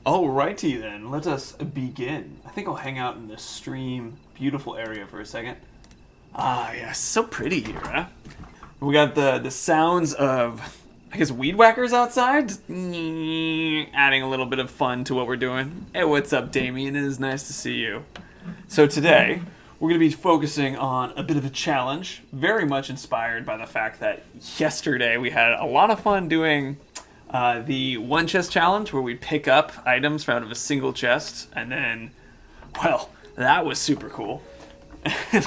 Alrighty then, let us begin. I think I'll hang out in this stream, beautiful area for a second. Ah, yeah, so pretty here, huh? We got the sounds of, I guess, weed whackers outside, adding a little bit of fun to what we're doing. Hey, what's up, Damien? It is nice to see you. So today, we're going to be focusing on a bit of a challenge, very much inspired by the fact that yesterday we had a lot of fun doing the one chest challenge, where we pick up items out of a single chest, and then, well, that was super cool.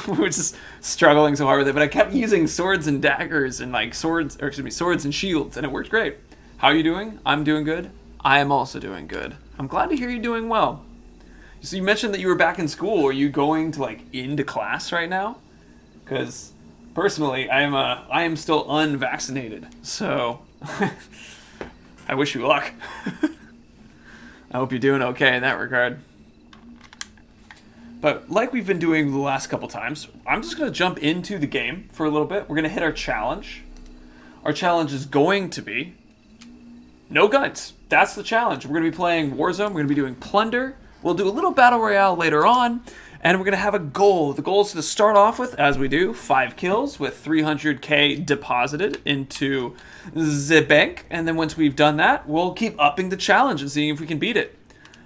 We were just struggling so hard with it, but I kept using swords and daggers and swords and shields, and it worked great. How are you doing? I'm doing good. I am also doing good. I'm glad to hear you doing well. So you mentioned that you were back in school. Are you going to into class right now? Because personally, I am still unvaccinated, so I wish you luck. I hope you're doing okay in that regard. But like we've been doing the last couple times, I'm just going to jump into the game for a little bit. We're going to hit our challenge. Our challenge is going to be no guns. That's the challenge. We're going to be playing Warzone. We're going to be doing plunder. We'll do a little battle royale later on, and we're going to have a goal. The goal is to start off with, as we do, 5 kills with 300k deposited into the bank. And then once we've done that, we'll keep upping the challenge and seeing if we can beat it.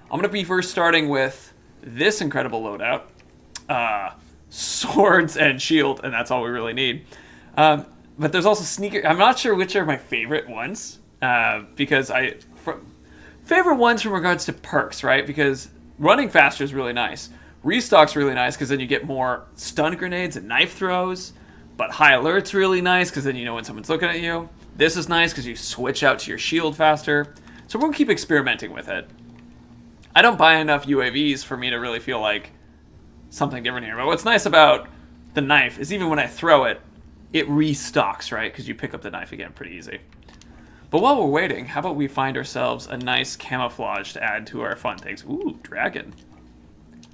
I'm going to be first starting with this incredible loadout, swords and shield, and that's all we really need. But there's also sneaker. I'm not sure which are my favorite ones, because favorite ones from regards to perks, right? Because running faster is really nice. Restock's really nice because then you get more stun grenades and knife throws. But high alert's really nice because then you know when someone's looking at you. This is nice because you switch out to your shield faster. So we're going to keep experimenting with it. I don't buy enough UAVs for me to really feel like something different here. But what's nice about the knife is even when I throw it, it restocks, right? Because you pick up the knife again pretty easy. But while we're waiting, how about we find ourselves a nice camouflage to add to our fun things? Ooh, dragon.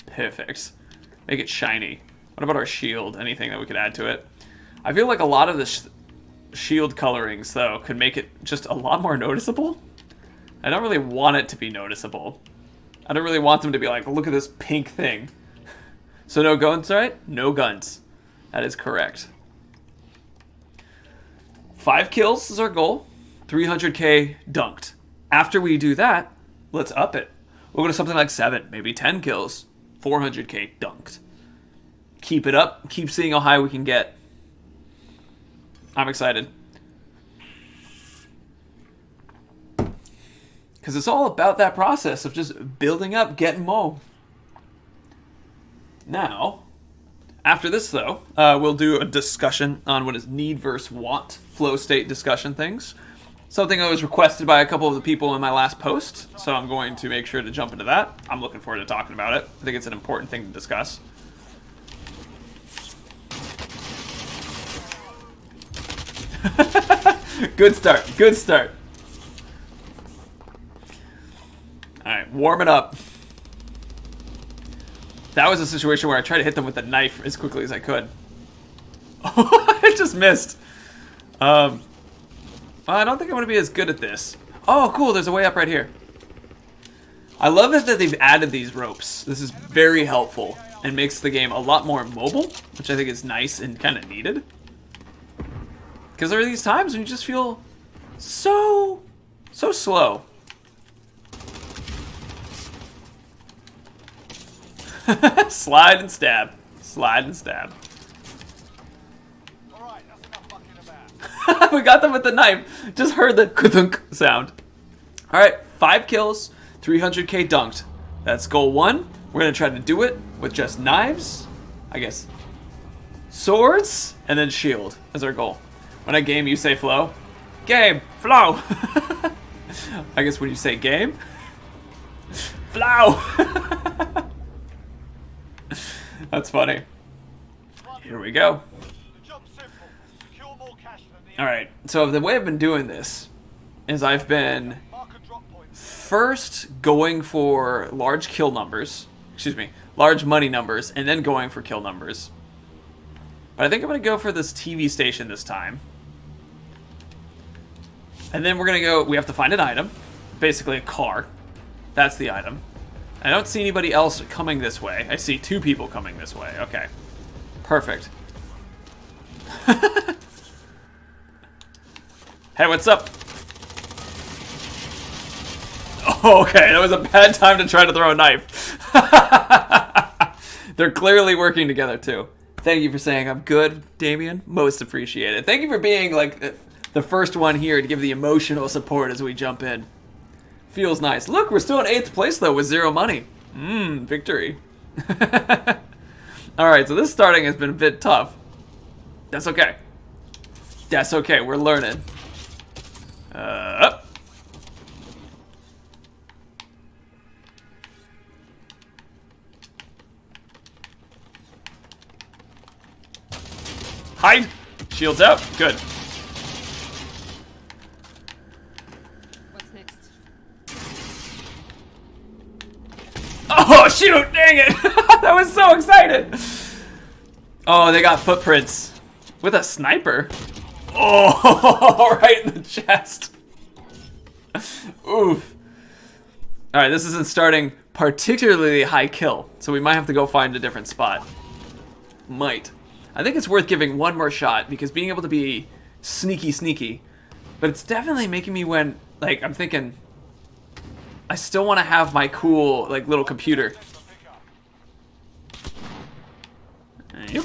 Perfect. Make it shiny. What about our shield? Anything that we could add to it? I feel like a lot of the shield colorings, though, could make it just a lot more noticeable. I don't really want it to be noticeable. I don't really want them to be like, look at this pink thing. So no guns, right? No guns. That is correct. 5 kills is our goal. 300k dunked. After we do that, let's up it. We'll go to something like 7, maybe 10 kills. 400k dunked. Keep it up. Keep seeing how high we can get. I'm excited. Because it's all about that process of just building up, getting more. Now, after this though, we'll do a discussion on what is need versus want flow state discussion things. Something that was requested by a couple of the people in my last post, so I'm going to make sure to jump into that. I'm looking forward to talking about it. I think it's an important thing to discuss. Good start, good start. Alright, warm it up. That was a situation where I tried to hit them with the knife as quickly as I could. I just missed. Well, I don't think I'm going to be as good at this. Oh, cool, there's a way up right here. I love it that they've added these ropes. This is very helpful and makes the game a lot more mobile, which I think is nice and kind of needed. Because there are these times when you just feel so slow. Slide and stab. Slide and stab. Alright, that's enough fucking about. We got them with the knife. Just heard the ka-thunk sound. Alright, 5 kills, 300k dunked. That's goal 1. We're going to try to do it with just knives, I guess, swords, and then shield as our goal. When I game, you say flow. Game, flow. I guess when you say game, flow. That's funny. Here we go. Alright, so the way I've been doing this is I've been first going for large kill numbers, large money numbers, and then going for kill numbers. But I think I'm going to go for this TV station this time. And then we're going to go, we have to find an item, basically a car. That's the item. I don't see anybody else coming this way. I see 2 people coming this way. Okay. Perfect. Hey, what's up? Oh, okay, that was a bad time to try to throw a knife. They're clearly working together, too. Thank you for saying I'm good, Damien. Most appreciated. Thank you for being, like, the first one here to give the emotional support as we jump in. Feels nice. Look, we're still in 8th place, though, with 0 money. Victory. Alright, so this starting has been a bit tough. That's okay. That's okay, we're learning. Up. Hide! Shields out. Good. What's next? Oh, shoot! Dang it! That was so excited! Oh, they got footprints. With a sniper. Oh, right in the chest. Oof. Alright, this isn't starting particularly high kill, so we might have to go find a different spot. Might. I think it's worth giving one more shot, because being able to be sneaky, but it's definitely making me when, like, I'm thinking, I still want to have my cool, like, little computer. Yep.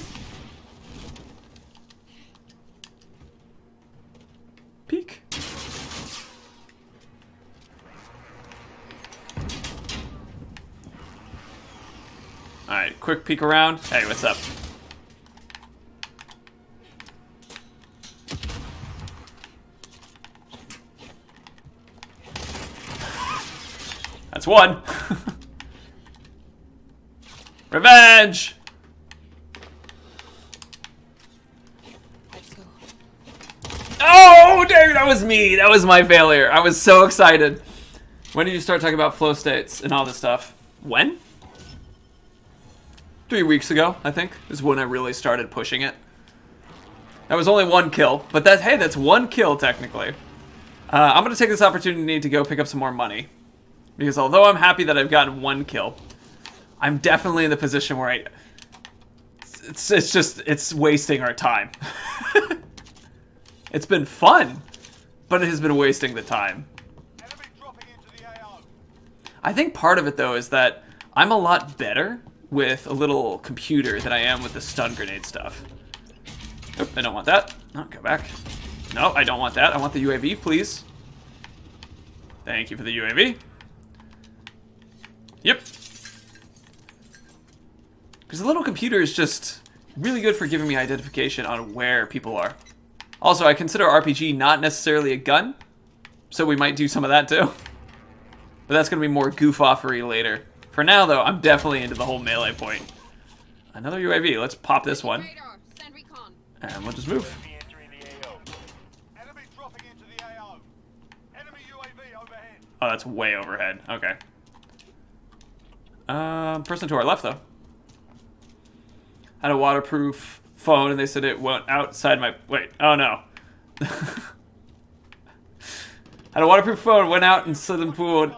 Peek. Alright, quick peek around. Hey, what's up? That's one. Revenge! Let's go. Oh, dang, that was me. That was my failure. I was so excited. When did you start talking about flow states and all this stuff? When? 3 weeks ago, I think, is when I really started pushing it. That was only 1 kill, but that, hey, that's 1 kill technically. I'm going to take this opportunity to go pick up some more money. Because although I'm happy that I've gotten 1 kill, I'm definitely in the position where it's wasting our time. It's been fun, but it has been wasting the time. Enemy dropping into the AO. I think part of it, though, is that I'm a lot better with a little computer than I am with the stun grenade stuff. Oop, I don't want that. No, go back. No, I don't want that. I want the UAV, please. Thank you for the UAV. Yep. Because the little computer is just really good for giving me identification on where people are. Also, I consider RPG not necessarily a gun, so we might do some of that too. But that's going to be more goof-offery later. For now, though, I'm definitely into the whole melee point. Another UAV. Let's pop this one. Radar, send recon. And we'll just move. Enemy entering the AO. Enemy dropping into the AO. Enemy UAV overhead. Oh, that's way overhead. Okay. Person to our left, though. Had a waterproof phone, and they said it went outside my... Wait. Oh, no. Had a waterproof phone, went out and slid in the pool.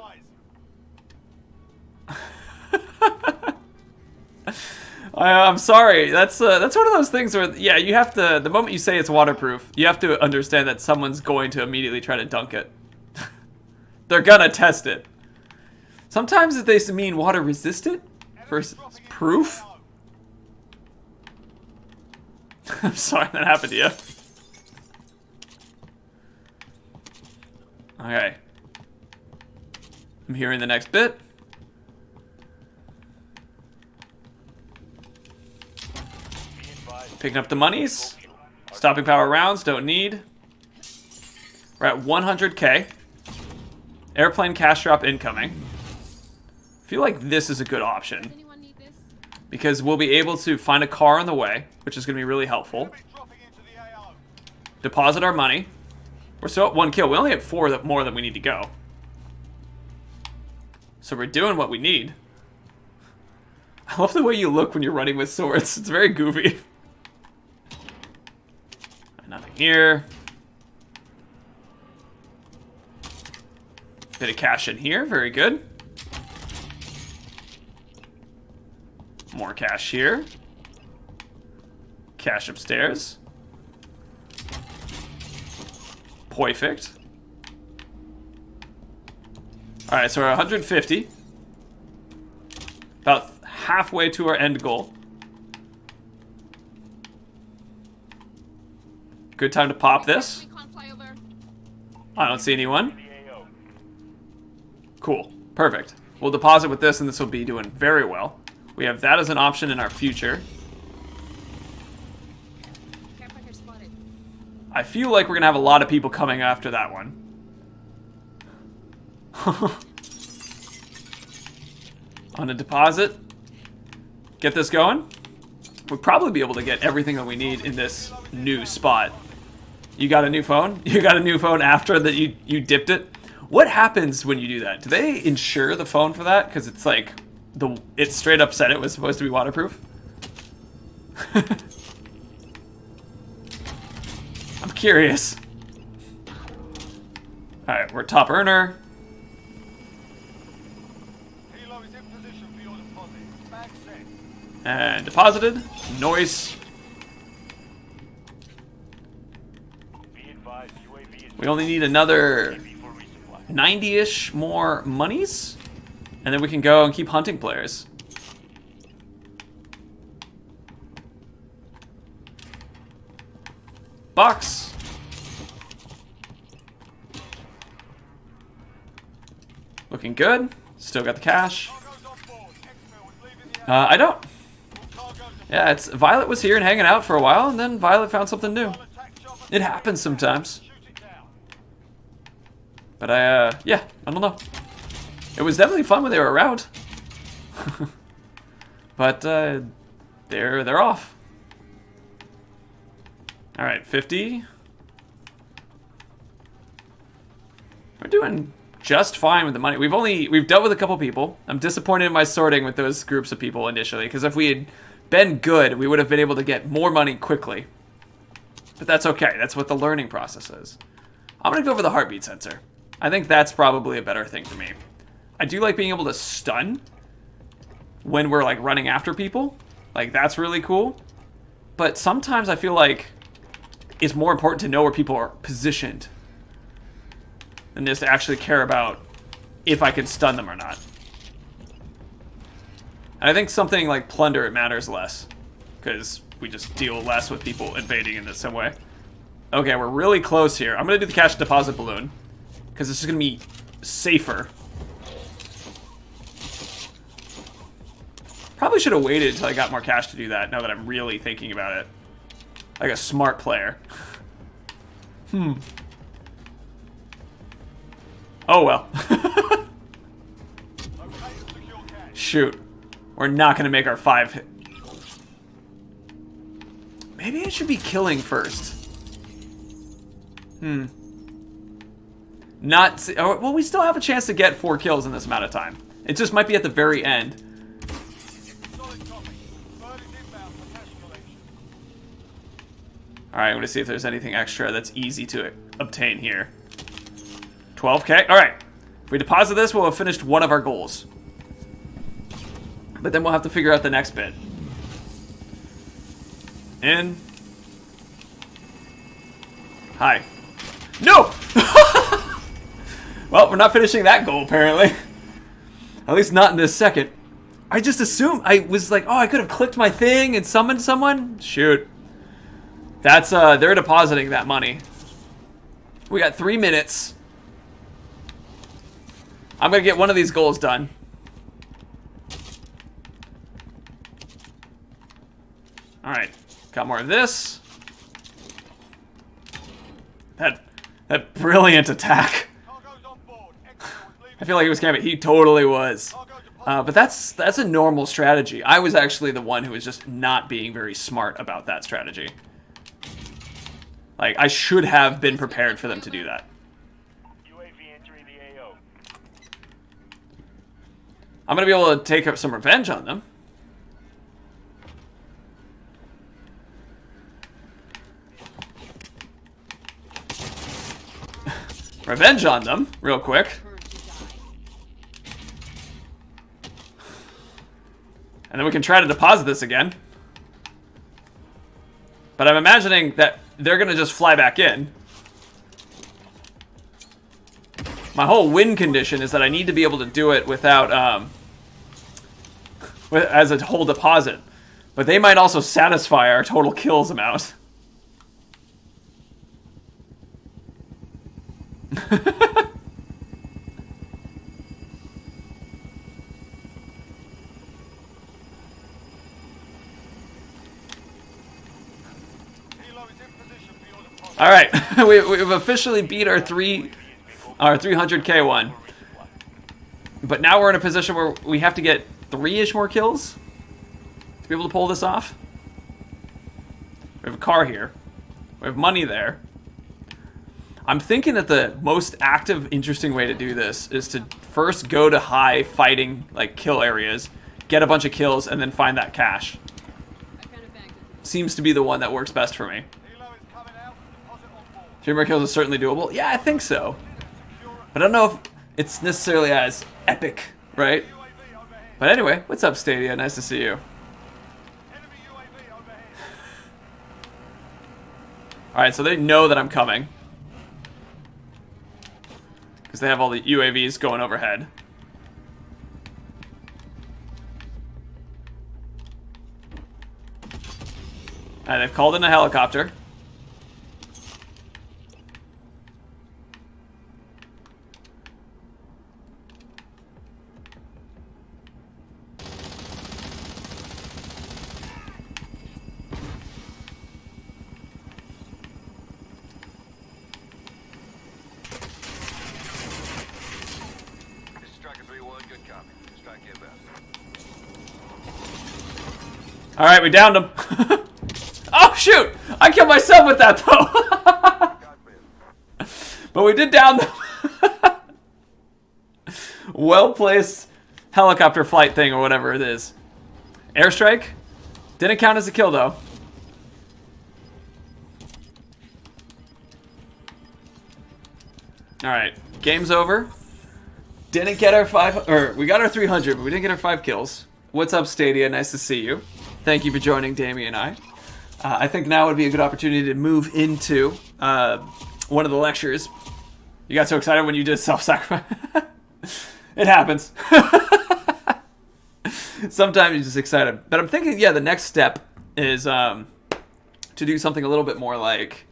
I'm sorry. That's one of those things where, yeah, you have to... The moment you say it's waterproof, you have to understand that someone's going to immediately try to dunk it. They're gonna test it. Sometimes they mean water resistant versus proof. I'm sorry that happened to you. Okay. I'm hearing the next bit. Picking up the monies. Stopping power rounds, don't need. We're at 100k. Airplane cash drop incoming. I feel like this is a good option. Does anyone need this? Because we'll be able to find a car on the way, which is going to be really helpful. Enemy dropping into the AO. Deposit our money. We're still at 1 kill. We only have 4 more than we need to go. So we're doing what we need. I love the way you look when you're running with swords. It's very goofy. Nothing here. Bit of cash in here. Very good. More cash here. Cash upstairs. Perfect. Alright, so we're 150. About halfway to our end goal. Good time to pop this. Recon flyover. I don't see anyone. Cool. Perfect. We'll deposit with this and this will be doing very well. We have that as an option in our future. Care package spotted. I feel like we're going to have a lot of people coming after that one. On a deposit. Get this going. We'll probably be able to get everything that we need in this new spot. You got a new phone? You got a new phone after that you dipped it? What happens when you do that? Do they insure the phone for that? Because it's like, it straight up said it was supposed to be waterproof. I'm curious. Alright, we're top earner. Helo is in position for your deposit. Bag set. And deposited. Noise. We only need another 90-ish more monies. And then we can go and keep hunting players. Box. Looking good. Still got the cash. Cargo's on board. Exfil is leaving the I don't. All cargoes are Yeah, it's Violet was here and hanging out for a while, and then Violet found something new. attack chopper. It happens sometimes. Shoot it down. But yeah, I don't know. It was definitely fun when they were around. But they're off. All right, 50. We're doing just fine with the money. We've dealt with a couple people. I'm disappointed in my sorting with those groups of people initially, because if we had been good, we would have been able to get more money quickly. But that's okay. That's what the learning process is. I'm gonna go for the heartbeat sensor. I think that's probably a better thing for me. I do like being able to stun when we're like running after people. Like that's really cool. But sometimes I feel like it's more important to know where people are positioned than just to actually care about if I can stun them or not. And I think something like plunder, it matters less, because we just deal less with people invading in this some way. Okay, we're really close here. I'm going to do the cash deposit balloon, because it's just going to be safer. Probably should have waited until I got more cash to do that, now that I'm really thinking about it. Like a smart player. Oh well. Locate and secure cash. Shoot. We're not going to make our 5 hit. Maybe I should be killing first. Not... well, we still have a chance to get 4 kills in this amount of time. It just might be at the very end. Solid copy. Bird is inbound for cash collection. Alright, I'm going to see if there's anything extra that's easy to obtain here. 12k. Alright. If we deposit this, we'll have finished one of our goals. But then we'll have to figure out the next bit. In. Hi. No! Well, we're not finishing that goal, apparently. At least not in this second. I just assumed, I was like, oh, I could have clicked my thing and summoned someone? Shoot. That's, they're depositing that money. We got 3 minutes. I'm gonna get one of these goals done. Alright, got more of this. That brilliant attack. Cargo's on board. Exfil is leaving. I feel like he was camping. He totally was. Cargo deposit. But that's a normal strategy. I was actually the one who was just not being very smart about that strategy. Like, I should have been prepared for them to do that. UAV entering the AO. I'm gonna be able to take up some revenge on them. Revenge on them, real quick. And then we can try to deposit this again. But I'm imagining that they're going to just fly back in. My whole win condition is that I need to be able to do it without, as a whole deposit. But they might also satisfy our total kills amount. All right, we've officially beat our 300k one. But now we're in a position where we have to get 3-ish more kills to be able to pull this off. We have a car here. We have money there. I'm thinking that the most active, interesting way to do this is to first go to high fighting, like, kill areas, get a bunch of kills, and then find that cash. Seems to be the one that works best for me. 3 more kills is certainly doable. Yeah, I think so. But I don't know if it's necessarily as epic, right? But anyway, what's up, Stadia? Nice to see you. Alright, so they know that I'm coming. Because they have all the UAVs going overhead. And they've called in a helicopter. Alright, we downed him. Oh, shoot! I killed myself with that, though. But we did down them. Well-placed helicopter flight thing, or whatever it is. Airstrike? Didn't count as a kill, though. Alright, game's over. Didn't get our 5... Or, we got our 300, but we didn't get our 5 kills. What's up, Stadia? Nice to see you. Thank you for joining Damien and I think now would be a good opportunity to move into one of the lectures. You got so excited when you did self-sacrifice. It happens. Sometimes you're just excited. But I'm thinking, yeah, the next step is to do something a little bit more like...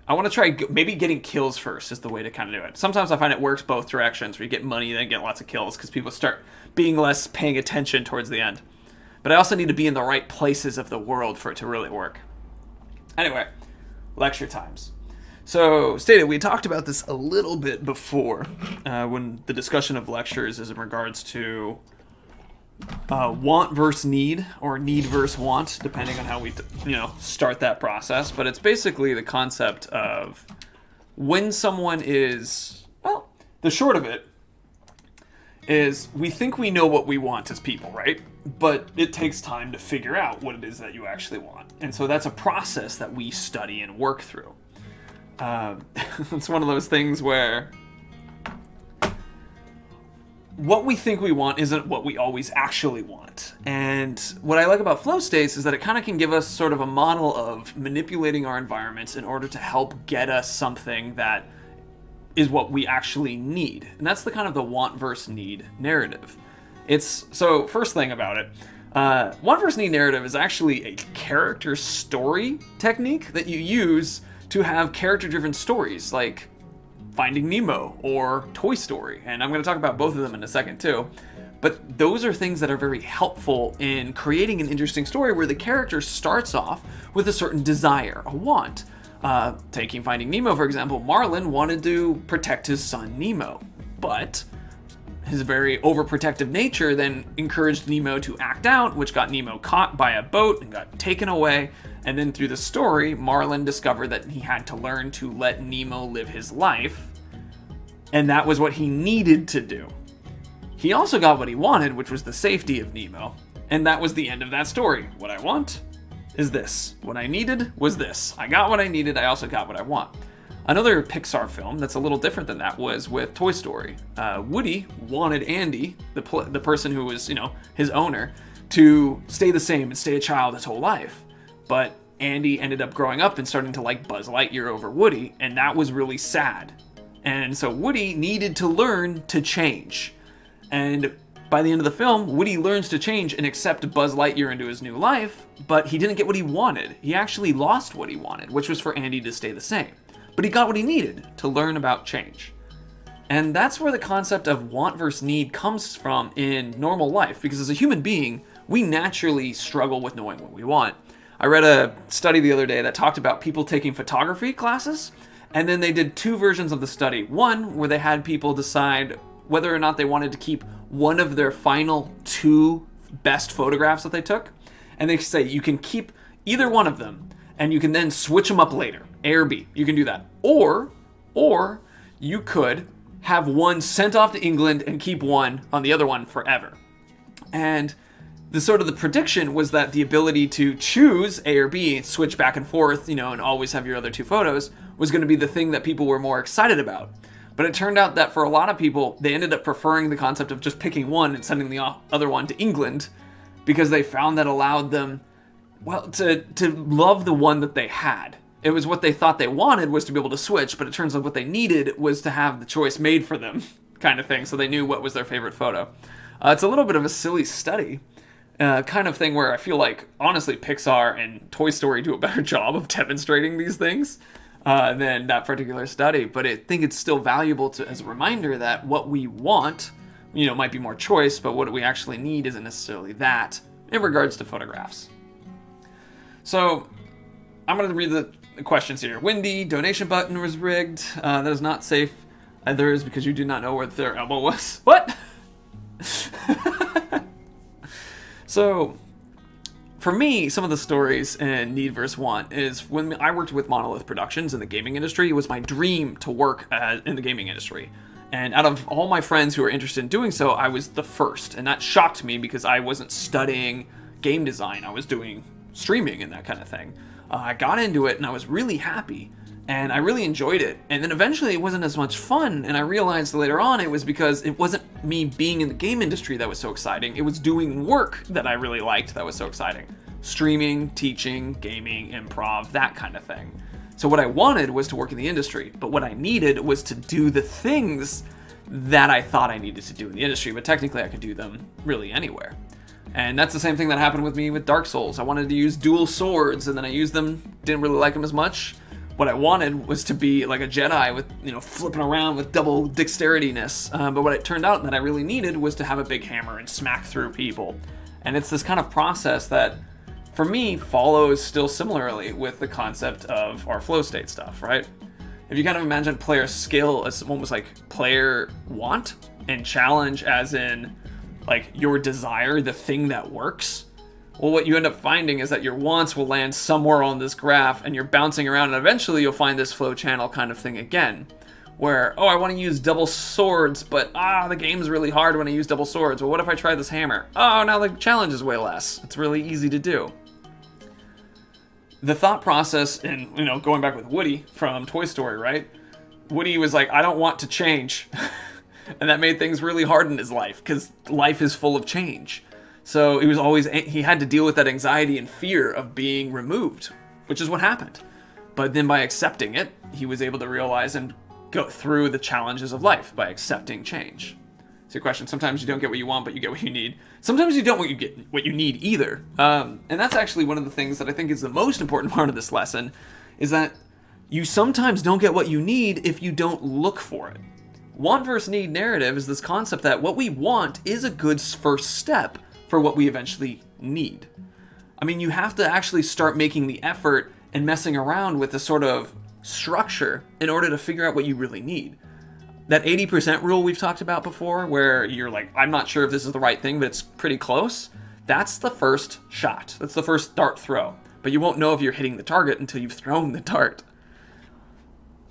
I want to try maybe getting kills first is the way to kind of do it. Sometimes I find it works both directions, where you get money then get lots of kills because people start being less paying attention towards the end. But I also need to be in the right places of the world for it to really work. Anyway, lecture times. So, Stadia, we talked about this a little bit before when the discussion of lectures is in regards to want versus need, or need versus want, depending on how we start that process. But it's basically the concept of when someone is, well, the short of it is we think we know what we want as people, right? But it takes time to figure out what it is that you actually want. And so that's a process that we study and work through. It's one of those things where what we think we want isn't what we always actually want. And what I like about flow states is that it kind of can give us sort of a model of manipulating our environments in order to help get us something that is what we actually need. And that's the kind of the want versus need narrative. So first thing about it, want versus need narrative is actually a character story technique that you use to have character-driven stories, like Finding Nemo or Toy Story. And I'm going to talk about both of them in a second too. But those are things that are very helpful in creating an interesting story where the character starts off with a certain desire, a want. Taking Finding Nemo, for example, Marlin wanted to protect his son Nemo, but his very overprotective nature then encouraged Nemo to act out, which got Nemo caught by a boat and got taken away. And then through the story, Marlin discovered that he had to learn to let Nemo live his life, and that was what he needed to do. He also got what he wanted, which was the safety of Nemo, and that was the end of that story. What I want is this. What I needed was this. I got what I needed, I also got what I want. Another Pixar film that's a little different than that was with Toy Story. Woody wanted Andy, the person who was, his owner, to stay the same and stay a child his whole life. But Andy ended up growing up and starting to like Buzz Lightyear over Woody, and that was really sad. And so Woody needed to learn to change. And by the end of the film, Woody learns to change and accept Buzz Lightyear into his new life, but he didn't get what he wanted. He actually lost what he wanted, which was for Andy to stay the same. But he got what he needed to learn about change. And that's where the concept of want versus need comes from in normal life, because as a human being, we naturally struggle with knowing what we want. I read a study the other day that talked about people taking photography classes, and then they did two versions of the study. One, where they had people decide whether or not they wanted to keep one of their final 2 best photographs that they took, and they say you can keep either one of them, and you can then switch them up later, A or B. You can do that. Or you could have one sent off to England and keep one on the other one forever. And the prediction was that the ability to choose A or B, switch back and forth, and always have your other 2 photos, was going to be the thing that people were more excited about. But it turned out that for a lot of people, they ended up preferring the concept of just picking one and sending the other one to England, because they found that allowed them, to love the one that they had. It was what they thought they wanted was to be able to switch, but it turns out what they needed was to have the choice made for them, kind of thing, so they knew what was their favorite photo. It's a little bit of a silly study, kind of thing where I feel like, honestly, Pixar and Toy Story do a better job of demonstrating these things than that particular study. But I think it's still valuable as a reminder that what we want, might be more choice, but what we actually need isn't necessarily that in regards to photographs. So I'm going to read the questions here. Windy, donation button was rigged. That is not safe. Either is because you do not know where their elbow was. What? So, for me, some of the stories in Need vs. Want is when I worked with Monolith Productions in the gaming industry, it was my dream to work in the gaming industry. And out of all my friends who were interested in doing so, I was the first. And that shocked me because I wasn't studying game design. I was doing streaming and that kind of thing. I got into it and I was really happy. And I really enjoyed it. And then eventually it wasn't as much fun. And I realized later on it was because it wasn't me being in the game industry that was so exciting. It was doing work that I really liked that was so exciting. Streaming, teaching, gaming, improv, that kind of thing. So what I wanted was to work in the industry. But what I needed was to do the things that I thought I needed to do in the industry. But technically I could do them really anywhere. And that's the same thing that happened with me with Dark Souls. I wanted to use dual swords and then I used them, didn't really like them as much. What I wanted was to be like a Jedi with, flipping around with double dexterityness. But what it turned out that I really needed was to have a big hammer and smack through people. And it's this kind of process that, for me, follows still similarly with the concept of our flow state stuff, right? If you kind of imagine player skill as almost like player want and challenge as in like your desire, the thing that works. Well, what you end up finding is that your wants will land somewhere on this graph and you're bouncing around and eventually you'll find this flow channel kind of thing again. Where, I want to use double swords, but the game's really hard when I use double swords. Well, what if I try this hammer? Oh, now the challenge is way less. It's really easy to do. The thought process in, going back with Woody from Toy Story, right? Woody was like, I don't want to change. And that made things really hard in his life because life is full of change. So he had to deal with that anxiety and fear of being removed, which is what happened. But then by accepting it, he was able to realize and go through the challenges of life by accepting change. So your question, sometimes you don't get what you want, but you get what you need. Sometimes you don't get what you need either. And that's actually one of the things that I think is the most important part of this lesson, is that you sometimes don't get what you need if you don't look for it. Want versus need narrative is this concept that what we want is a good first step for what we eventually need. I mean, you have to actually start making the effort and messing around with the sort of structure in order to figure out what you really need. That 80% rule we've talked about before, where you're like, I'm not sure if this is the right thing, but it's pretty close. That's the first shot. That's the first dart throw. But you won't know if you're hitting the target until you've thrown the dart.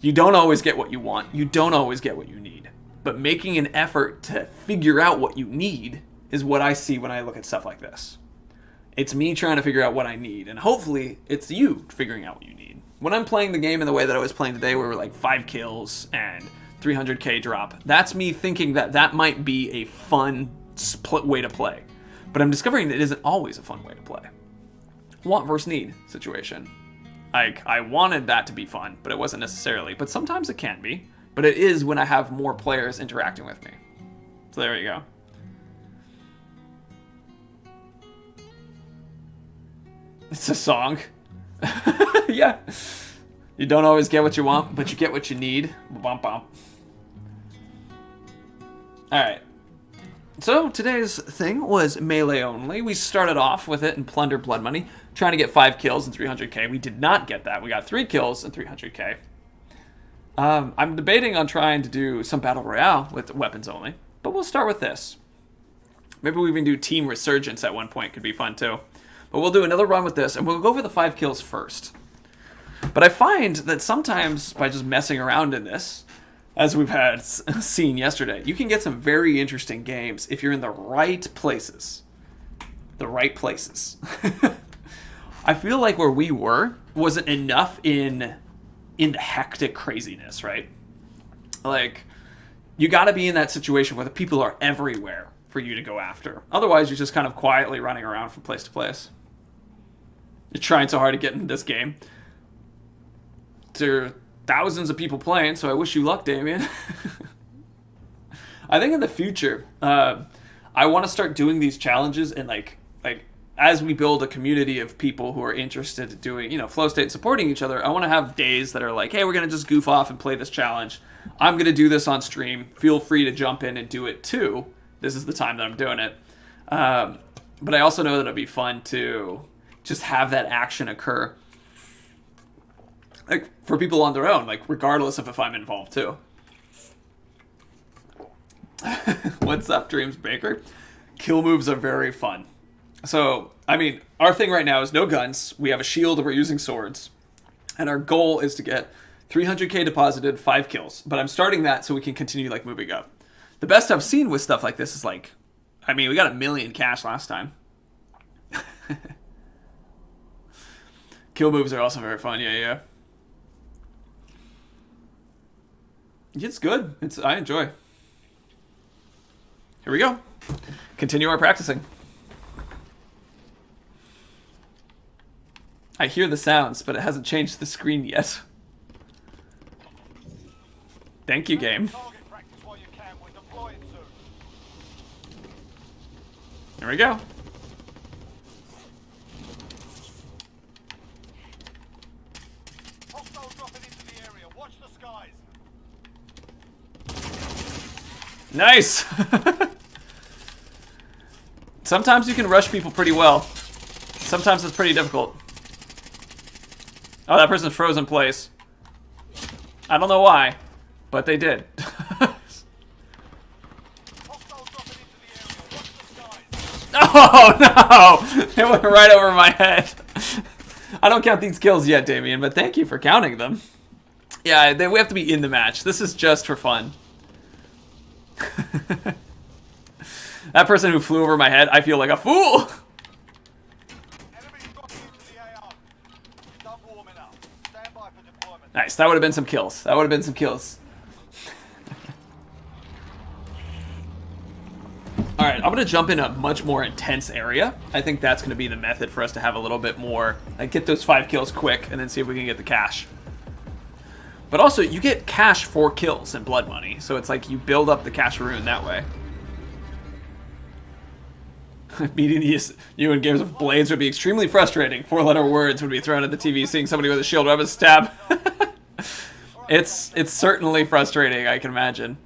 You don't always get what you want. You don't always get what you need. But making an effort to figure out what you need is what I see when I look at stuff like this. It's me trying to figure out what I need, and hopefully it's you figuring out what you need. When I'm playing the game in the way that I was playing today, where we're like 5 kills and 300k drop, that's me thinking that might be a fun way to play. But I'm discovering that it isn't always a fun way to play. Want versus need situation. Like, I wanted that to be fun, but it wasn't necessarily. But sometimes it can be. But it is when I have more players interacting with me. So there you go. It's a song. Yeah. You don't always get what you want, but you get what you need. Bump bump. Alright. So today's thing was melee only. We started off with it in Plunder Blood Money, trying to get 5 kills and 300k. We did not get that. We got 3 kills and 300k. I'm debating on trying to do some Battle Royale with weapons only, but we'll start with this. Maybe we even do Team Resurgence at one point. Could be fun too. But we'll do another run with this, and we'll go for the 5 kills first. But I find that sometimes by just messing around in this, as we've had seen yesterday, you can get some very interesting games if you're in the right places. The right places. I feel like where we were wasn't enough in the hectic craziness, right? Like, you got to be in that situation where the people are everywhere for you to go after. Otherwise, you're just kind of quietly running around from place to place. You're trying so hard to get into this game. There are thousands of people playing, so I wish you luck, Damien. I think in the future, I want to start doing these challenges and like as we build a community of people who are interested in doing, flow state and supporting each other, I want to have days that are like, hey, we're going to just goof off and play this challenge. I'm going to do this on stream. Feel free to jump in and do it too. This is the time that I'm doing it. But I also know that it'll be fun to just have that action occur. Like, for people on their own, like, regardless of if I'm involved too. What's up, Dreams Baker? Kill moves are very fun. So, I mean, our thing right now is no guns. We have a shield and we're using swords. And our goal is to get 300k deposited, 5 kills. But I'm starting that so we can continue, like, moving up. The best I've seen with stuff like this is, like, I mean, we got 1 million cash last time. Kill moves are also very fun, yeah. It's good. I enjoy. Here we go. Continue our practicing. I hear the sounds, but it hasn't changed the screen yet. Thank you, game. Here we go. Hostiles dropping into the area. Watch the skies. Nice! Sometimes you can rush people pretty well. Sometimes it's pretty difficult. Oh, that person's frozen in place. I don't know why, but they did. Oh no! It went right over my head. I don't count these kills yet, Damien, but thank you for counting them. Yeah, we have to be in the match. This is just for fun. That person who flew over my head, I feel like a fool! Nice, that would have been some kills. That would have been some kills. Alright, I'm going to jump in a much more intense area. I think that's going to be the method for us to have a little bit more, like, get those 5 kills quick and then see if we can get the cash. But also, you get cash for kills in Blood Money, so it's like you build up the casharoon that way. Meeting you in games with blades would be extremely frustrating. 4-letter words would be thrown at the TV, seeing somebody with a shield weapon stab. It's certainly frustrating, I can imagine.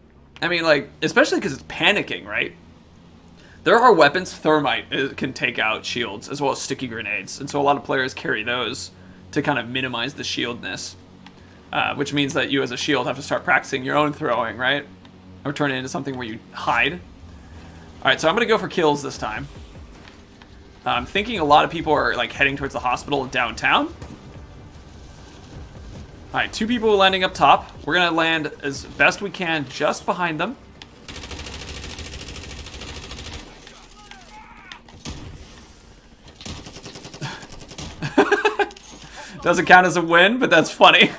I mean, like, especially because it's panicking, right? There are weapons, thermite can take out shields, as well as sticky grenades, and so a lot of players carry those to kind of minimize the shieldness. Which means that you as a shield have to start practicing your own throwing, right? Or turn it into something where you hide. Alright, so I'm going to go for kills this time. I'm thinking a lot of people are like heading towards the hospital downtown. Alright, 2 people landing up top. We're going to land as best we can just behind them. Doesn't count as a win, but that's funny.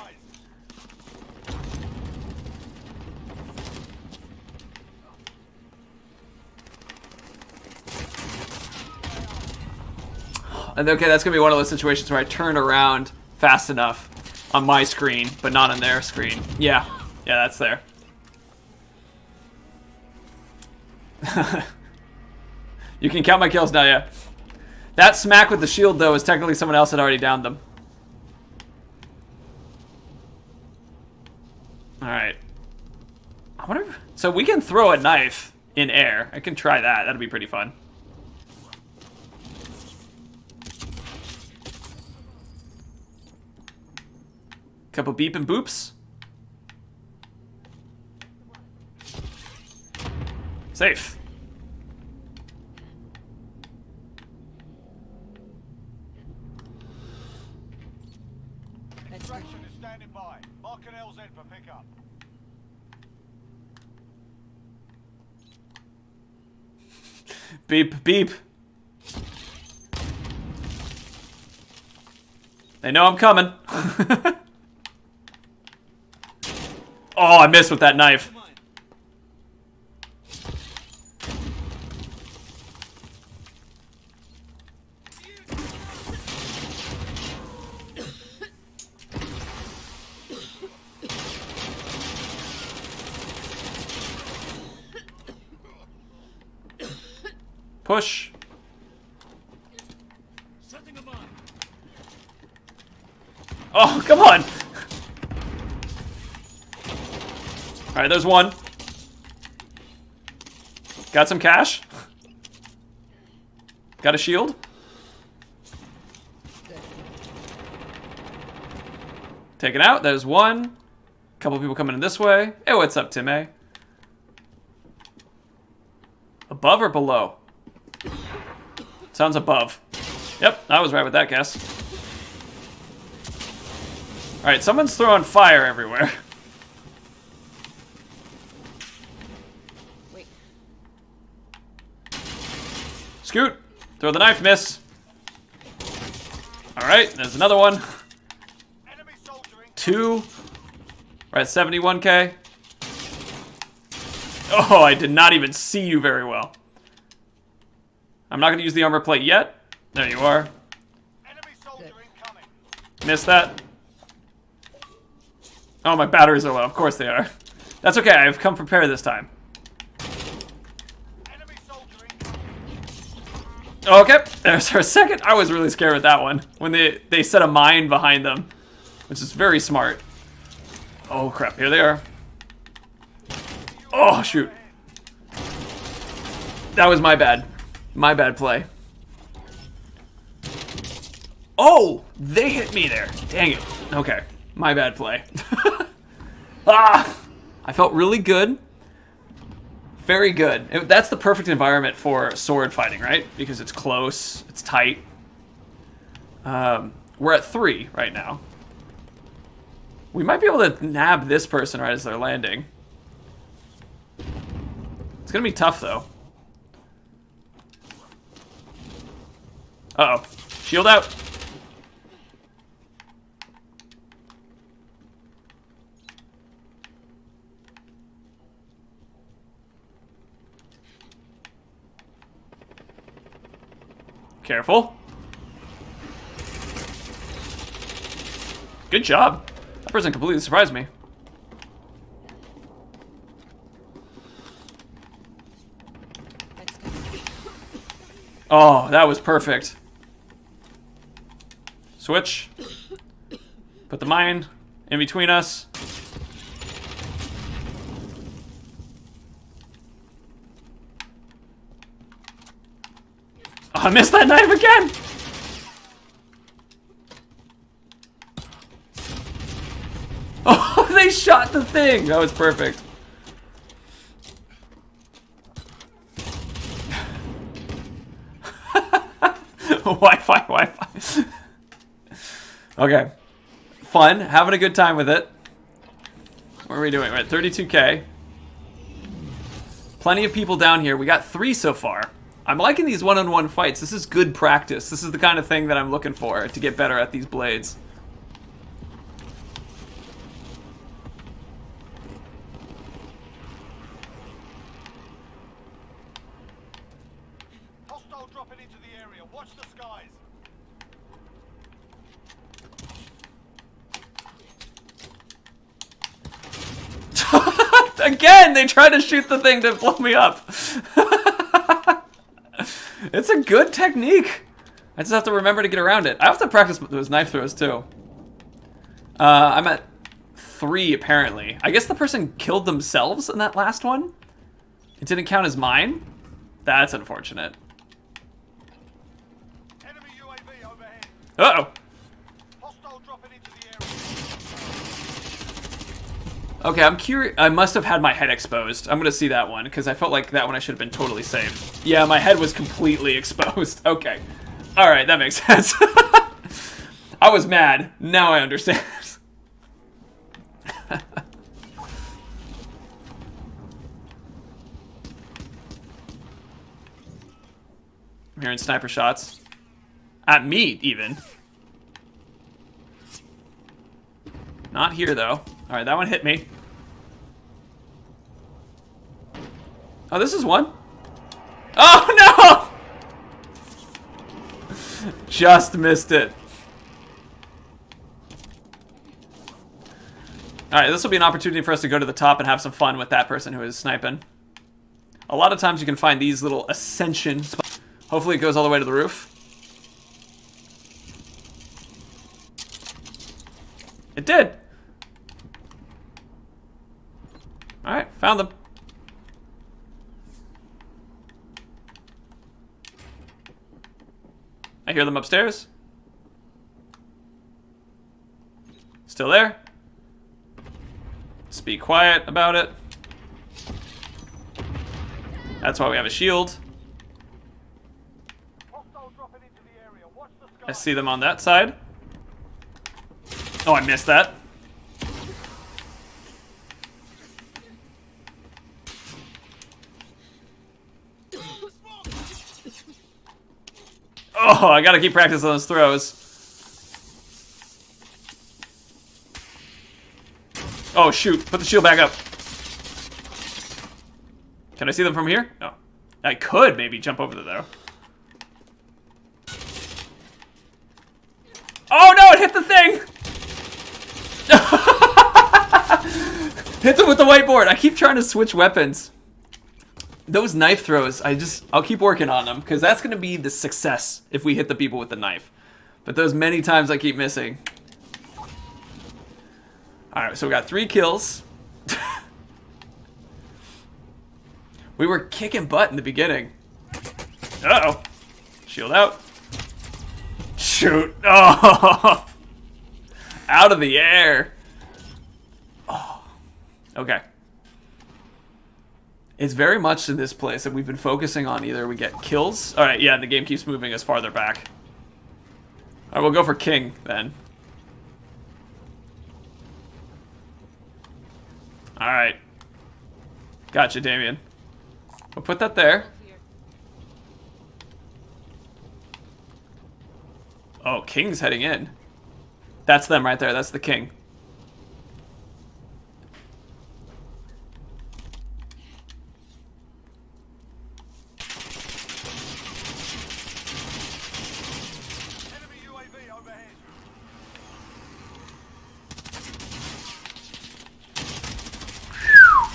and okay, that's gonna be one of those situations where I turn around fast enough on my screen, but not on their screen. Yeah, that's there. You can count my kills now, yeah. That smack with the shield, though, is technically someone else had already downed them. Alright. I wonder if... So we can throw a knife in air. I can try that. That'd be pretty fun. Couple beep and boops. Safe. Extraction is standing by. Mark an LZ for pickup. Beep, beep. They know I'm coming. Oh, I missed with that knife. Push. Oh, come on. All right, there's one. Got some cash. Got a shield. Taken out. There's one. Couple people coming in this way. Hey, what's up, Tim A? Above or below? Sounds above. Yep, I was right with that guess. Alright, someone's throwing fire everywhere. Wait. Scoot! Throw the knife, miss. Alright, there's another one. Enemy soldier in. 2. We're at 71k. Oh, I did not even see you very well. I'm not going to use the armor plate yet. There you are. Enemy soldier incoming. Missed that. Oh, my batteries are low. Of course they are. That's okay. I've come prepared this time. Enemy soldier incoming. Okay. There's our second. I was really scared with that one. When they set a mine behind them. Which is very smart. Oh, crap. Here they are. Oh, shoot. That was my bad. My bad play. Oh! They hit me there. Dang it. Okay. My bad play. Ah! I felt really good. Very good. That's the perfect environment for sword fighting, right? Because it's close. It's tight. We're at 3 right now. We might be able to nab this person right as they're landing. It's gonna be tough, though. Uh-oh. Shield out. Careful. Good job. That person completely surprised me. Oh, that was perfect. Switch. Put the mine in between us. Oh, I missed that knife again! Oh, they shot the thing! That was perfect. Wi-Fi. Okay. Fun. Having a good time with it. What are we doing? We're at 32k. Plenty of people down here. We got 3 so far. I'm liking these one-on-one fights. This is good practice. This is the kind of thing that I'm looking for to get better at these blades. Hostile dropping into the area. Watch the skies. Again, they try to shoot the thing to blow me up. It's a good technique. I just have to remember to get around it. I have to practice those knife throws too. I'm at 3 apparently. I guess the person killed themselves in that last one. It didn't count as mine. That's unfortunate. Enemy UAV overhead. Uh-oh. Hostile dropping into the area. Okay, I'm curious. I must have had my head exposed. I'm gonna see that one because I felt like that one I should have been totally safe. Yeah, my head was completely exposed. Okay. All right, that makes sense. I was mad. Now I understand. I'm hearing sniper shots. At me, even. Not here, though. Alright, that one hit me. Oh, this is one. Oh, no! Just missed it. Alright, this will be an opportunity for us to go to the top and have some fun with that person who is sniping. A lot of times you can find these little ascension spots. Hopefully it goes all the way to the roof. It did. Alright, found them. I hear them upstairs. Still there. Let's be quiet about it. That's why we have a shield. Hostile dropping into the area. Watch the sky. I see them on that side. Oh, I missed that. Oh, I gotta keep practicing those throws. Oh, shoot. Put the shield back up. Can I see them from here? No. I could maybe jump over there, though. Oh, no! It hit the thing! Hit them with the whiteboard. I keep trying to switch weapons. Those knife throws, I'll keep working on them, because that's going to be the success if we hit the people with the knife. But those many times I keep missing. Alright, so we got 3 kills. We were kicking butt in the beginning. Uh-oh. Shield out. Shoot. Oh! Out of the air. Oh. Okay. It's very much in this place that we've been focusing on either we get kills. Alright, yeah, the game keeps moving us farther back. Alright, we'll go for King then. Alright. Gotcha, Damien. We'll put that there. Oh, King's heading in. That's them right there. That's the King. Enemy UAV overhead.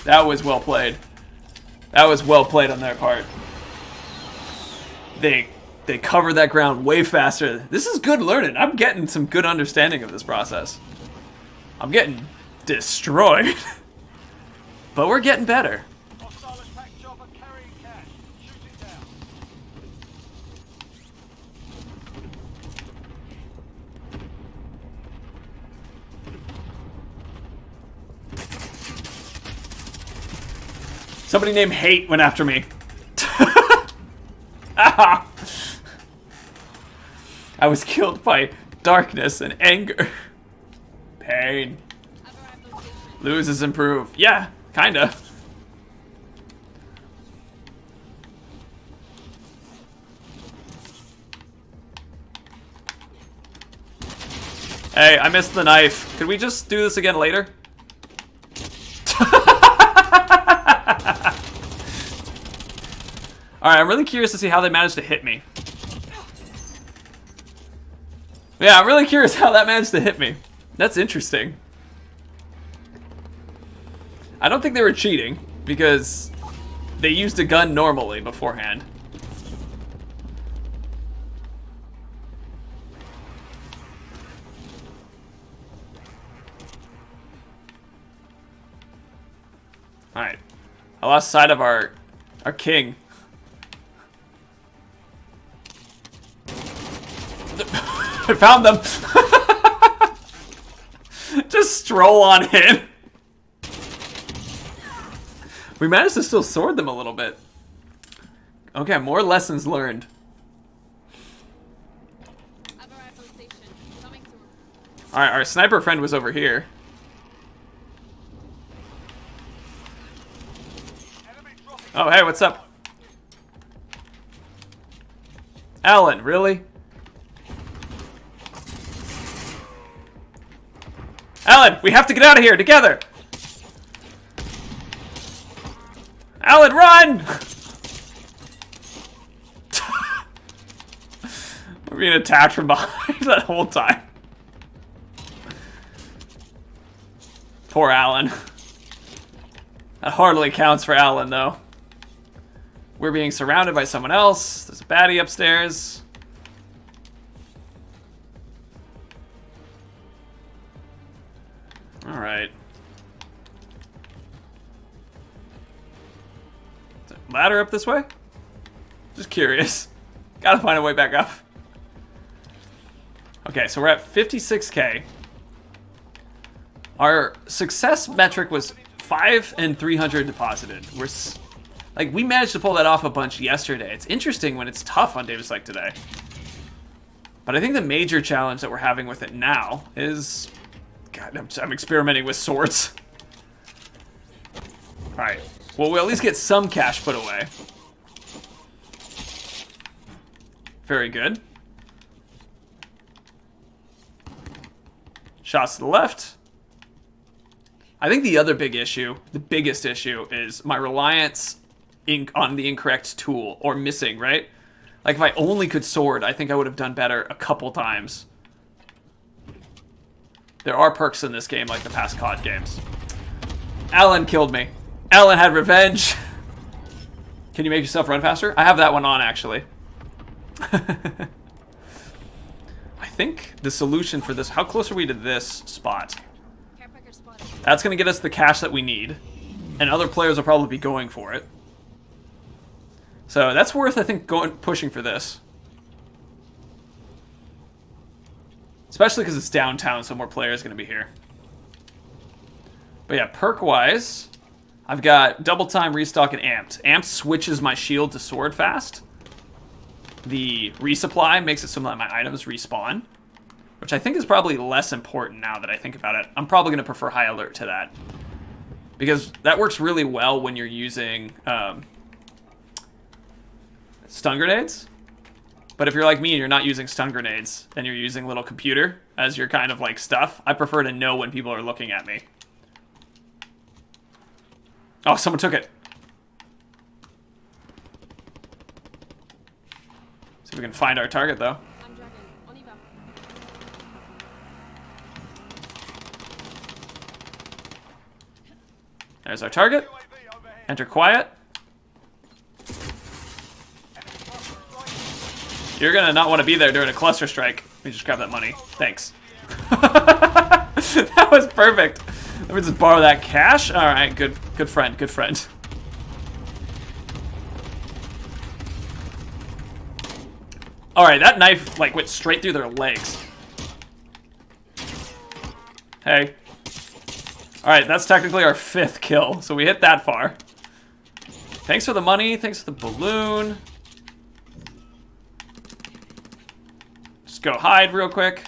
That was well played. That was well played on their part. They covered that ground way faster. This is good learning. I'm getting some good understanding of this process. I'm getting destroyed. But we're getting better. Hostile attack chopper carrying cash. Shoot it down. Somebody named Hate went after me. Ah! I was killed by darkness and anger. Pain. Lose is improve. Yeah, kinda. Hey, I missed the knife. Could we just do this again later? Alright, I'm really curious to see how they managed to hit me. Yeah, I'm really curious how that managed to hit me. That's interesting. I don't think they were cheating, because they used a gun normally beforehand. Alright. I lost sight of our king. I found them. Just stroll on in. We managed to still sword them a little bit. Okay, more lessons learned. I've arrived on station. Coming through. Alright, our sniper friend was over here. Enemy dropping. Oh, hey, what's up? Alan, really? Alan, we have to get out of here together! Alan, run! We're being attacked from behind that whole time. Poor Alan. That hardly counts for Alan, though. We're being surrounded by someone else. There's a baddie upstairs. Alright. Ladder up this way? Just curious. Gotta find a way back up. Okay, so we're at 56k. Our success metric was 5 and 300 deposited. Like, we managed to pull that off a bunch yesterday. It's interesting when it's tough on Davis like today. But I think the major challenge that we're having with it now is... God, I'm experimenting with swords. Alright. Well, we'll at least get some cash put away. Very good. Shots to the left. I think the other big issue, the biggest issue, is my reliance on the incorrect tool, or missing, right? Like, if I only could sword, I think I would have done better a couple times. There are perks in this game, like the past COD games. Alan killed me. Alan had revenge. Can you make yourself run faster? I have that one on, actually. I think the solution for this... How close are we to this spot? Care package spotted. That's going to get us the cash that we need. And other players will probably be going for it. So that's worth, I think, pushing for this. Especially because it's downtown, so more players are going to be here. But yeah, perk-wise, I've got double time, restock, and amped. Amped switches my shield to sword fast. The resupply makes it so that my items respawn, which I think is probably less important now that I think about it. I'm probably going to prefer high alert to that, because that works really well when you're using stun grenades. But if you're like me and you're not using stun grenades and you're using little computer as your kind of like stuff, I prefer to know when people are looking at me. Oh, someone took it. See if we can find our target, though. I'm dragging. On eval. There's our target. UAV overhead. Enter quiet. Enemy cluster strike. You're gonna not want to be there during a cluster strike. Let me just grab that money. Thanks. That was perfect. Let me just borrow that cash. All right, good friend, good friend. All right, that knife like went straight through their legs. Hey. All right, that's technically our 5th kill, so we hit that far. Thanks for the money. Thanks for the balloon. Just go hide real quick.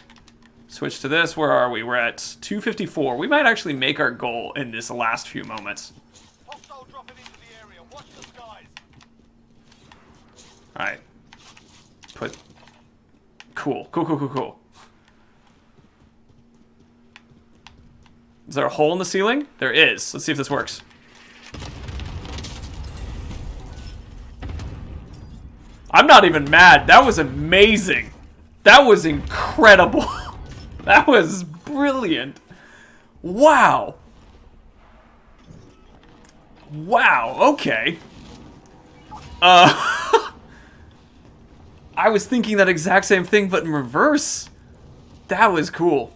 Switch to this. Where are we? We're at 254. We might actually make our goal in this last few moments. Hostile dropping into the area. Watch the skies. All right. Cool. Is there a hole in the ceiling? There is. Let's see if this works. I'm not even mad. That was amazing. That was incredible. That was brilliant. Wow. Wow, okay. I was thinking that exact same thing, but in reverse. That was cool.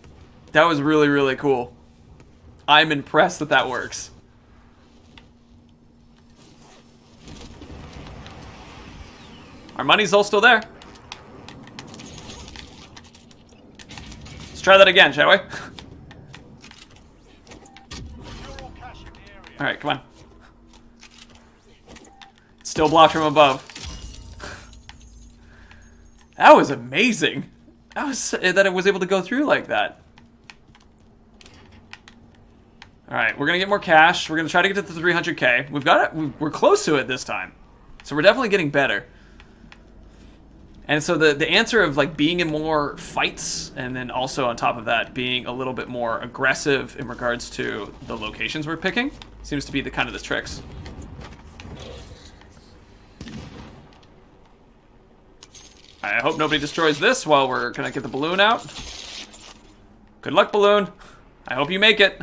That was really, really cool. I'm impressed that that works. Our money's all still there. Let's try that again, shall we? Alright, come on. It's still blocked from above. That was amazing. That was that it was able to go through like that. Alright, we're gonna get more cash. We're gonna try to get to the 300k. We've got it. We're close to it this time. So we're definitely getting better. And so the answer of like being in more fights, and then also on top of that being a little bit more aggressive in regards to the locations we're picking, seems to be the kind of the tricks. I hope nobody destroys this while we're gonna get the balloon out. Good luck, balloon. I hope you make it.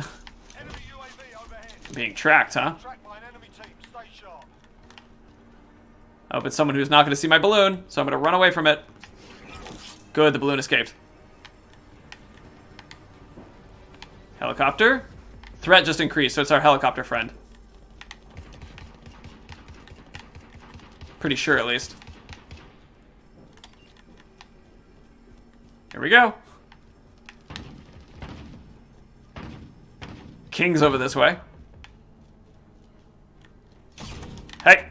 Enemy UAV overhead. Being tracked, huh? Tracked by an enemy team. Stay sharp. I hope it's someone who's not gonna see my balloon, so I'm gonna run away from it. Good, the balloon escaped. Helicopter. Threat just increased, so it's our helicopter friend. Pretty sure, at least. Here we go. King's over this way. Hey.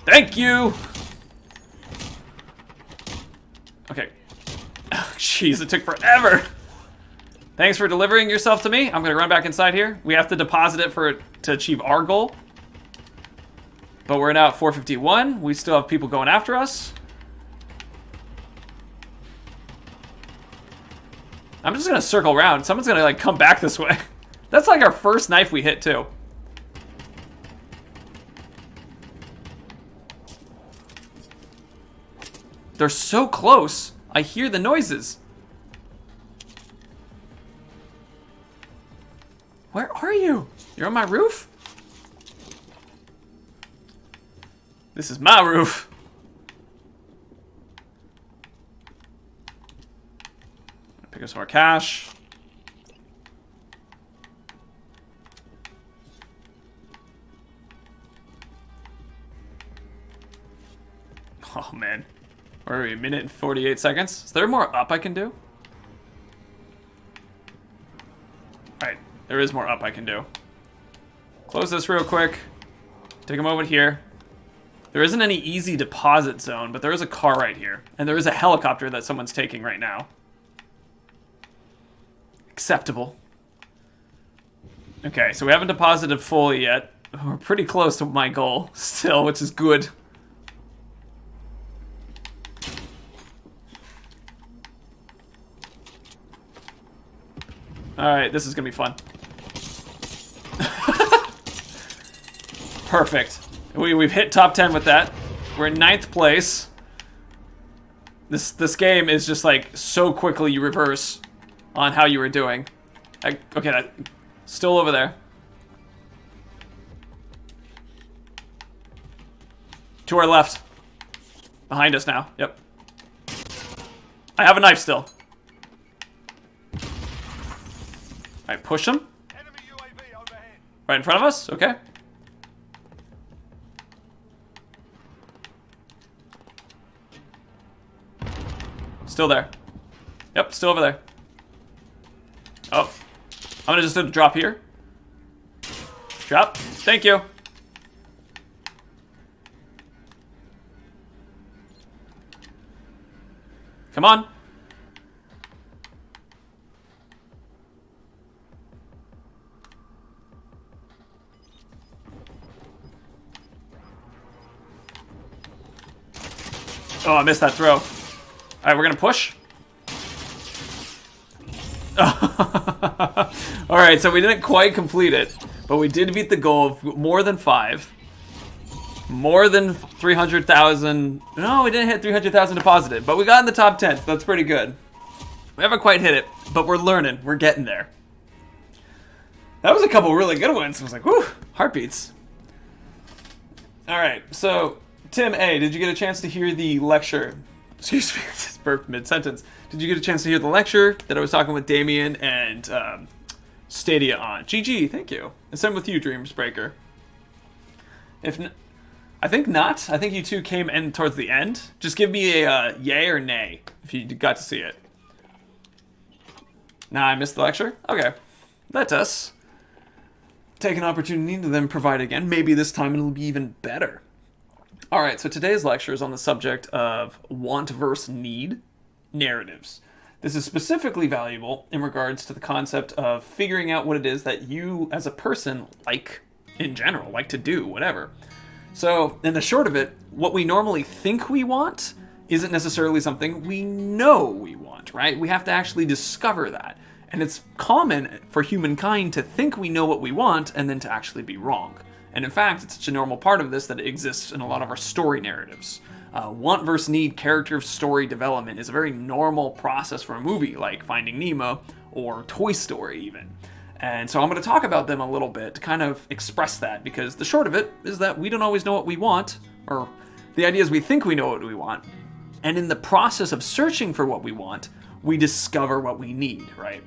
Thank you. Okay. Jeez, it took forever. Thanks for delivering yourself to me. I'm gonna run back inside here. We have to deposit it to achieve our goal. But we're now at 451. We still have people going after us. I'm just gonna circle around. Someone's gonna like come back this way. That's like our first knife we hit too. They're so close. I hear the noises. Where are you? You're on my roof? This is my roof. Pick up some more cash. Oh man. Where are we? A minute and 48 seconds? Is there more up I can do? Alright, there is more up I can do. Close this real quick. Take a moment here. There isn't any easy deposit zone, but there is a car right here. And there is a helicopter that someone's taking right now. Acceptable. Okay, so we haven't deposited fully yet. We're pretty close to my goal still, which is good. Alright, this is gonna be fun. Perfect. We've hit top 10 with that. We're in 9th place. This game is just like so quickly you reverse on how you were doing. Okay, still over there. To our left. Behind us now. Yep. I have a knife still. Alright, push him. Enemy UAV overhead. Right in front of us? Okay. Still there. Yep, still over there. Oh. I'm gonna just do the drop here. Drop. Thank you. Come on. Oh, I missed that throw. All right, we're gonna push. All right, so we didn't quite complete it, but we did beat the goal of more than 5. More than 300,000. No, we didn't hit 300,000 deposited, but we got in the top 10, so that's pretty good. We haven't quite hit it, but we're learning. We're getting there. That was a couple really good ones. I was like, whew, heartbeats. All right, so Tim A, did you get a chance to hear the lecture? Excuse me, I just burped mid-sentence. Did you get a chance to hear the lecture that I was talking with Damien and Stadia on? GG, thank you. And same with you, Dreamsbreaker. I think not. I think you two came in towards the end. Just give me a yay or nay if you got to see it. Nah, I missed the lecture? Okay. Let us take an opportunity to then provide again. Maybe this time it'll be even better. Alright, so today's lecture is on the subject of want versus need narratives. This is specifically valuable in regards to the concept of figuring out what it is that you as a person like in general, like to do, whatever. So, in the short of it, what we normally think we want isn't necessarily something we know we want, right? We have to actually discover that. And it's common for humankind to think we know what we want and then to actually be wrong. And in fact, it's such a normal part of this that it exists in a lot of our story narratives. Want versus need character story development is a very normal process for a movie like Finding Nemo or Toy Story even. And so I'm going to talk about them a little bit to kind of express that, because the short of it is that we don't always know what we want, or the idea is we think we know what we want, and in the process of searching for what we want, we discover what we need, right?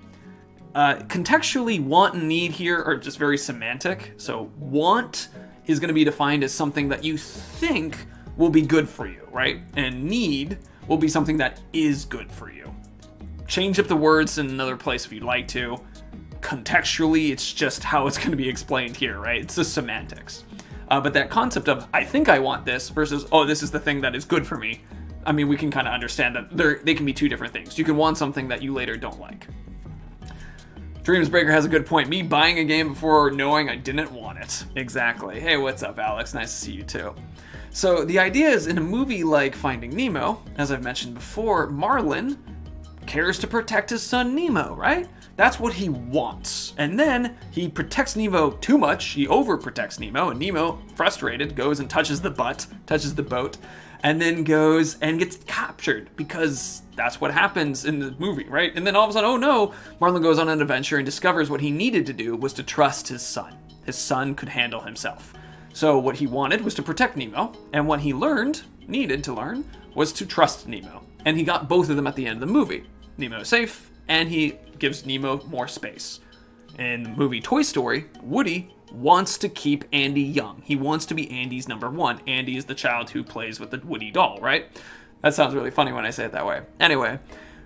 Contextually, want and need here are just very semantic. So want is going to be defined as something that you think will be good for you, right? And need will be something that is good for you. Change up the words in another place if you'd like to. Contextually, it's just how it's going to be explained here, right? It's the semantics. But that concept of, I think I want this versus, oh, this is the thing that is good for me. I mean, we can kind of understand that they can be two different things. You can want something that you later don't like. Dreamsbreaker has a good point. Me buying a game before knowing I didn't want it. Exactly. Hey, what's up, Alex? Nice to see you too. So the idea is, in a movie like Finding Nemo, as I've mentioned before, Marlin cares to protect his son Nemo, right? That's what he wants. And then he protects Nemo too much. He overprotects Nemo, and Nemo, frustrated, goes and touches the boat, and then goes and gets captured, because that's what happens in the movie, right? And then all of a sudden, oh no, Marlin goes on an adventure and discovers what he needed to do was to trust his son. His son could handle himself. So what he wanted was to protect Nemo, and what he needed to learn, was to trust Nemo. And he got both of them at the end of the movie. Nemo is safe, and he gives Nemo more space. In the movie Toy Story, Woody wants to keep Andy young. He wants to be Andy's number one. Andy is the child who plays with the Woody doll, right? That sounds really funny when I say it that way. Anyway,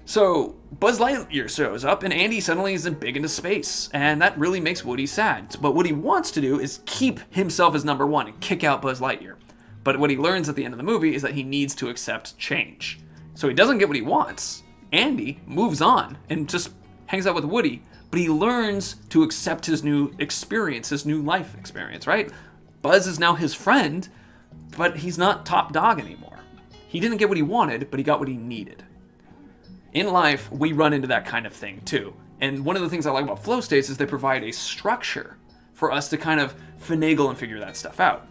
so Buzz Lightyear shows up, and Andy suddenly isn't big into space, and that really makes Woody sad. But what he wants to do is keep himself as number one and kick out Buzz Lightyear. But what he learns at the end of the movie is that he needs to accept change. So he doesn't get what he wants. Andy moves on and just hangs out with Woody, but he learns to accept his new experience, his new life experience, right? Buzz is now his friend, but he's not top dog anymore. He didn't get what he wanted, but he got what he needed. In life, we run into that kind of thing too. And one of the things I like about flow states is they provide a structure for us to kind of finagle and figure that stuff out.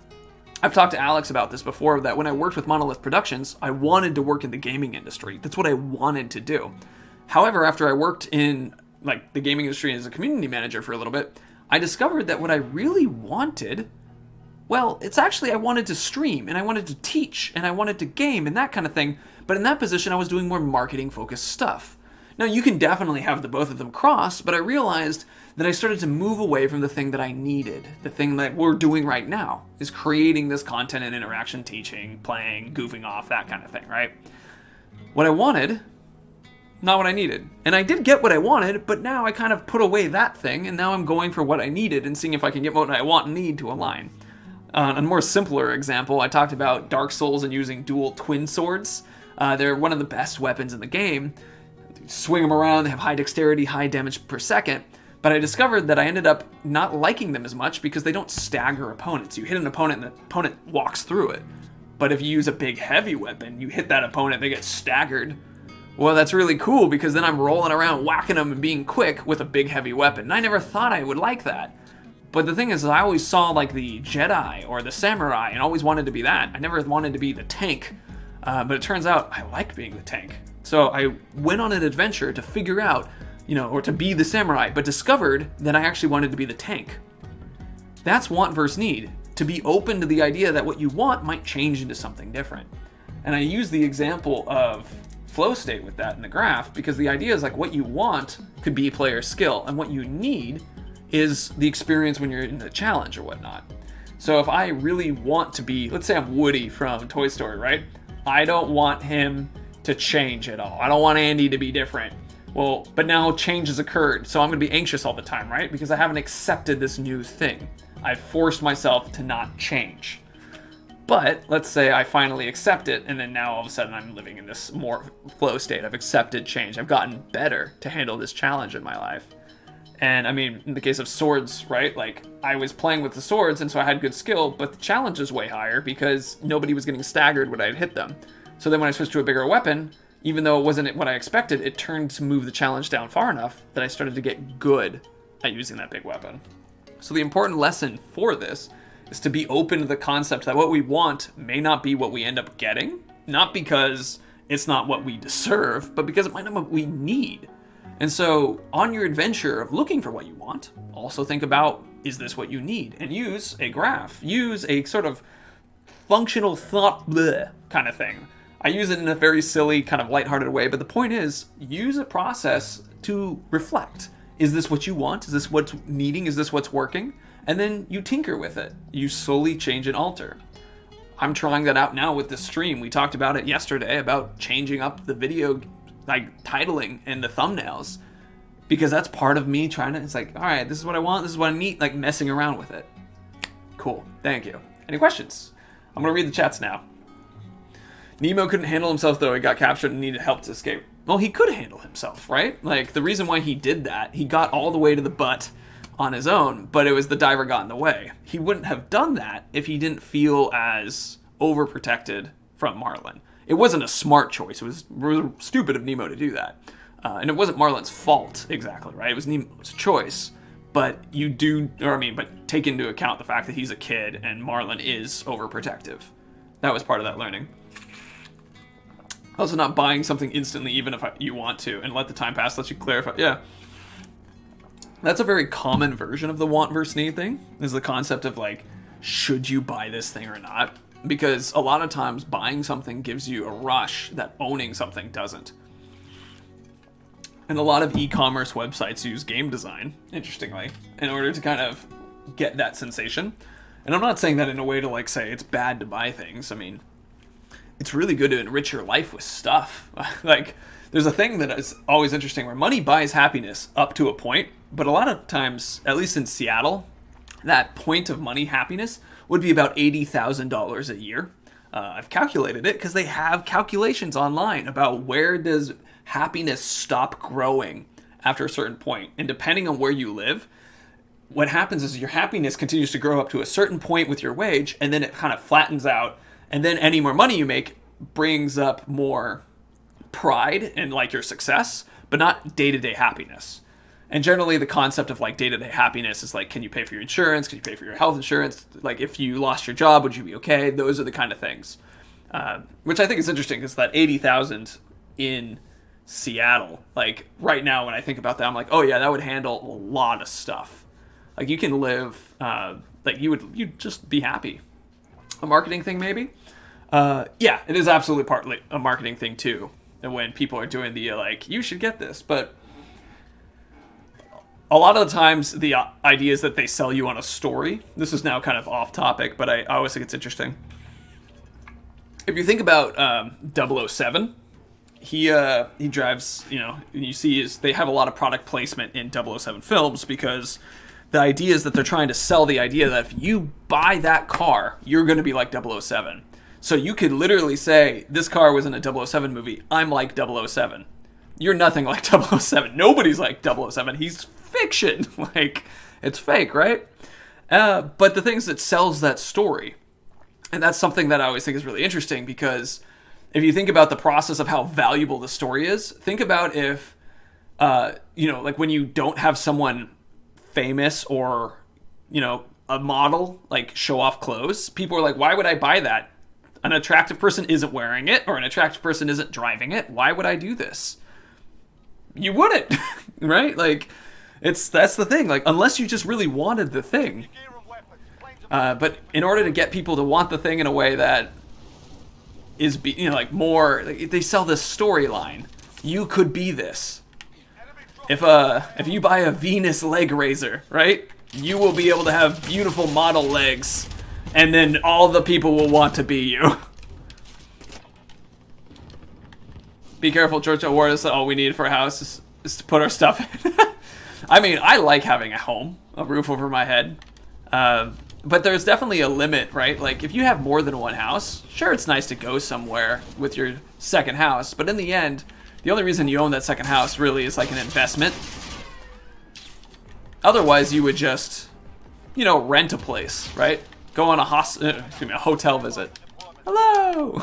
I've talked to Alex about this before, that when I worked with Monolith Productions, I wanted to work in the gaming industry. That's what I wanted to do. However, after I worked in the gaming industry as a community manager for a little bit, I discovered that what I really wanted, well, it's actually I wanted to stream, and I wanted to teach, and I wanted to game, and that kind of thing. But in that position, I was doing more marketing-focused stuff. Now, you can definitely have the both of them cross, but I realized that I started to move away from the thing that I needed. The thing that we're doing right now is creating this content and interaction, teaching, playing, goofing off, that kind of thing, right? What I wanted, not what I needed. And I did get what I wanted, but now I kind of put away that thing, and now I'm going for what I needed and seeing if I can get what I want and need to align. A more simpler example, I talked about Dark Souls and using dual twin swords. They're one of the best weapons in the game. You swing them around, they have high dexterity, high damage per second. But I discovered that I ended up not liking them as much because they don't stagger opponents. You hit an opponent and the opponent walks through it. But if you use a big heavy weapon, you hit that opponent, they get staggered. Well, that's really cool because then I'm rolling around whacking them and being quick with a big heavy weapon. And I never thought I would like that. But the thing is, I always saw like the Jedi or the Samurai and always wanted to be that. I never wanted to be the tank. But it turns out I like being the tank. So I went on an adventure to figure out, or to be the samurai, but discovered that I actually wanted to be the tank. That's want versus need. to be open to the idea that what you want might change into something different. And I use the example of flow state with that in the graph, because the idea is like what you want could be player skill, and what you need is the experience when you're in the challenge or whatnot. So if I really want to be, let's say I'm Woody from Toy Story, right? I don't want him to change at all. I don't want Andy to be different. Well, but now change has occurred, so I'm going to be anxious all the time, right? Because I haven't accepted this new thing. I've forced myself to not change. But let's say I finally accept it, and then now all of a sudden I'm living in this more flow state. I've accepted change. I've gotten better to handle this challenge in my life. And I mean, in the case of swords, right? Like, I was playing with the swords, and so I had good skill, but the challenge is way higher because nobody was getting staggered when I'd hit them. So then when I switched to a bigger weapon, even though it wasn't what I expected, it turned to move the challenge down far enough that I started to get good at using that big weapon. So the important lesson for this is to be open to the concept that what we want may not be what we end up getting, not because it's not what we deserve, but because it might not be what we need. And so on your adventure of looking for what you want, also think about, is this what you need? And use a graph, use a sort of functional thought kind of thing. I use it in a very silly, kind of lighthearted way, but the point is, use a process to reflect. Is this what you want? Is this what's needing? Is this what's working? And then you tinker with it. You slowly change and alter. I'm trying that out now with the stream. We talked about it yesterday, about changing up the video, like titling and the thumbnails, because that's part of me trying to, it's like, all right, this is what I want, this is what I need, like messing around with it. Cool, thank you. Any questions? I'm gonna read the chats now. Nemo couldn't handle himself though, he got captured and needed help to escape. Well, he could handle himself, right? Like, the reason why he did that, he got all the way to the butt on his own, but it was the diver got in the way. He wouldn't have done that if he didn't feel as overprotected from Marlin. It wasn't a smart choice. It was really stupid of Nemo to do that. And it wasn't Marlin's fault, exactly, right? It was Nemo's choice. But but take into account the fact that he's a kid and Marlin is overprotective. That was part of that learning. Also, not buying something instantly, even if you want to, and let the time pass, let you clarify. Yeah. That's a very common version of the want versus need thing, is the concept of, like, should you buy this thing or not? Because a lot of times buying something gives you a rush that owning something doesn't. And a lot of e-commerce websites use game design, interestingly, in order to kind of get that sensation. And I'm not saying that in a way to, like, say it's bad to buy things. I mean, it's really good to enrich your life with stuff. Like, there's a thing that is always interesting where money buys happiness up to a point, but a lot of times, at least in Seattle, that point of money happiness would be about $80,000 a year. I've calculated it because they have calculations online about where does happiness stop growing after a certain point. And depending on where you live, what happens is your happiness continues to grow up to a certain point with your wage, and then it kind of flattens out. And then any more money you make brings up more pride and, like, your success, but not day-to-day happiness. And generally the concept of, like, day-to-day happiness is like, can you pay for your insurance? Can you pay for your health insurance? Like, if you lost your job, would you be okay? Those are the kind of things. Which I think is interesting, because that 80,000 in Seattle, like, right now when I think about that, I'm like, oh yeah, that would handle a lot of stuff. Like, you can live, like, you'd just be happy. A marketing thing, maybe? Yeah, it is absolutely partly a marketing thing too. And when people are doing the, like, you should get this, but a lot of the times the idea is that they sell you on a story. This is now kind of off topic, but I always think it's interesting. If you think about 007, he drives, you know, and you see they have a lot of product placement in 007 films, because the idea is that they're trying to sell the idea that if you buy that car, you're going to be like 007. So you could literally say, this car was in a 007 movie, I'm like 007. You're nothing like 007. Nobody's like 007. He's fiction. Like, it's fake, right? But the things that sells that story, and that's something that I always think is really interesting, because if you think about the process of how valuable the story is, think about if, you know, like when you don't have someone famous or, you know, a model, like, show off clothes, people are like, why would I buy that? An attractive person isn't wearing it, or an attractive person isn't driving it. Why would I do this? You wouldn't, right? Like, that's the thing. Like, unless you just really wanted the thing. But in order to get people to want the thing in a way that is, like more, they sell this storyline. You could be this. If you buy a Venus leg razor, right? You will be able to have beautiful model legs, and then all the people will want to be you. Be careful, Churchill warned us that all we need for a house is to put our stuff in. I mean, I like having a home, a roof over my head. But there's definitely a limit, right? Like, if you have more than one house, sure, it's nice to go somewhere with your second house. But in the end, the only reason you own that second house really is like an investment. Otherwise, you would just, rent a place, right? Go on a hotel visit. Hello!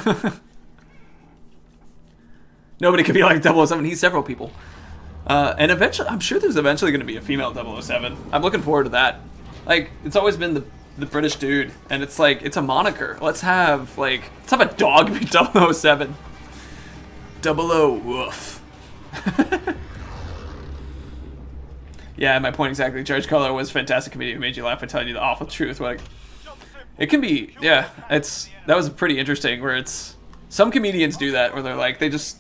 Nobody could be like 007. He's several people. And eventually, I'm sure there's eventually going to be a female 007. I'm looking forward to that. Like, it's always been the British dude, and it's like, it's a moniker. Let's have a dog be 007. 00 woof. Yeah, my point exactly. George Carlo was a fantastic comedian who made you laugh by telling you the awful truth. Like, it can be, yeah, that was pretty interesting, where it's, some comedians do that, where they're like, they just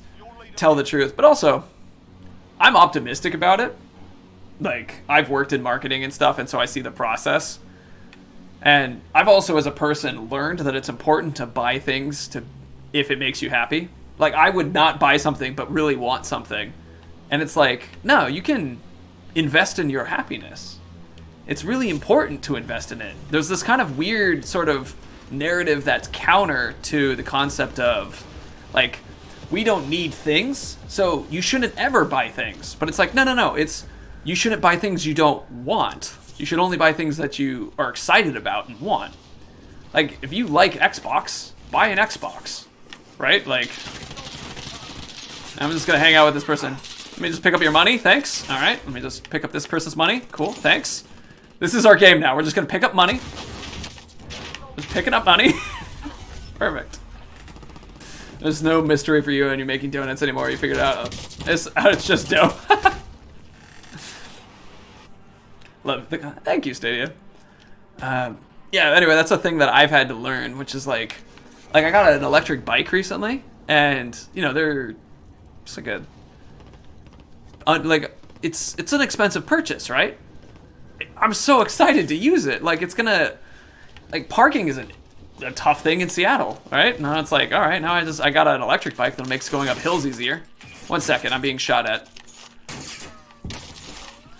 tell the truth. But also, I'm optimistic about it. Like, I've worked in marketing and stuff, and so I see the process. And I've also, as a person, learned that it's important to buy things if it makes you happy. Like, I would not buy something but really want something. And it's like, no, you can invest in your happiness. It's really important to invest in it. There's this kind of weird sort of narrative that's counter to the concept of, like, we don't need things, so you shouldn't ever buy things. But it's like, no, it's, you shouldn't buy things you don't want. You should only buy things that you are excited about and want. Like, if you like Xbox, buy an Xbox, right? Like, I'm just gonna hang out with this person. Let me just pick up your money, thanks. All right, let me just pick up this person's money. Cool, thanks. This is our game now. We're just gonna pick up money. Just picking up money. Perfect. There's no mystery for you and you're making donuts anymore. You figured it out. It's just dough. Love the, thank you, Stadia. Yeah, anyway, that's a thing that I've had to learn, which is like I got an electric bike recently, and they're just it's an expensive purchase, right? I'm so excited to use it. Like, it's gonna, like, parking isn't a tough thing in Seattle, right? Now it's like, all right, now I got an electric bike that makes going up hills easier. 1 second, I'm being shot at.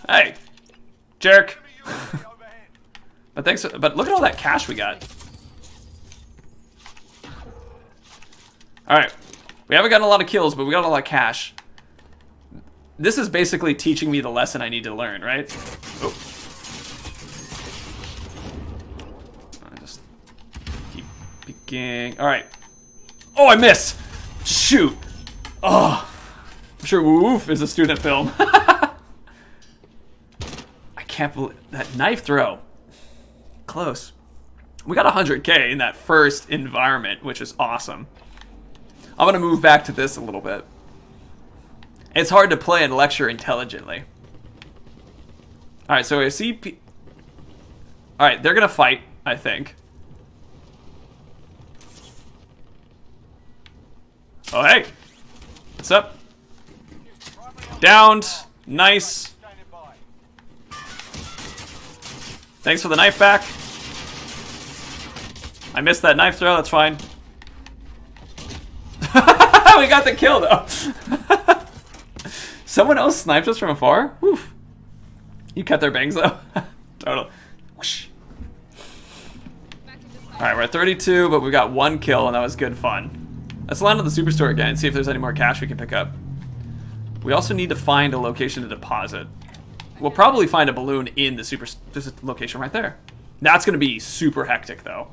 Hey, jerk. But thanks. But look at all that cash we got. All right, we haven't gotten a lot of kills, but we got a lot of cash. This is basically teaching me the lesson I need to learn, right? Oh. I just keep peeking. All right. Oh, I missed. Shoot. Oh, I'm sure Woof is a student film. I can't believe that knife throw. Close. We got 100K in that first environment, which is awesome. I'm gonna move back to this a little bit. It's hard to play and lecture intelligently. All right, so I see. All right, they're gonna fight, I think. Oh, hey, what's up? Downed, nice. Thanks for the knife back. I missed that knife throw, that's fine. We got the kill, though. Someone else sniped us from afar? Woof. You cut their bangs, though. Total. Whoosh. Alright, we're at 32, but we got 1 kill, and that was good fun. Let's land on the superstore again and see if there's any more cash we can pick up. We also need to find a location to deposit. We'll probably find a balloon in the this is the location right there. That's going to be super hectic, though.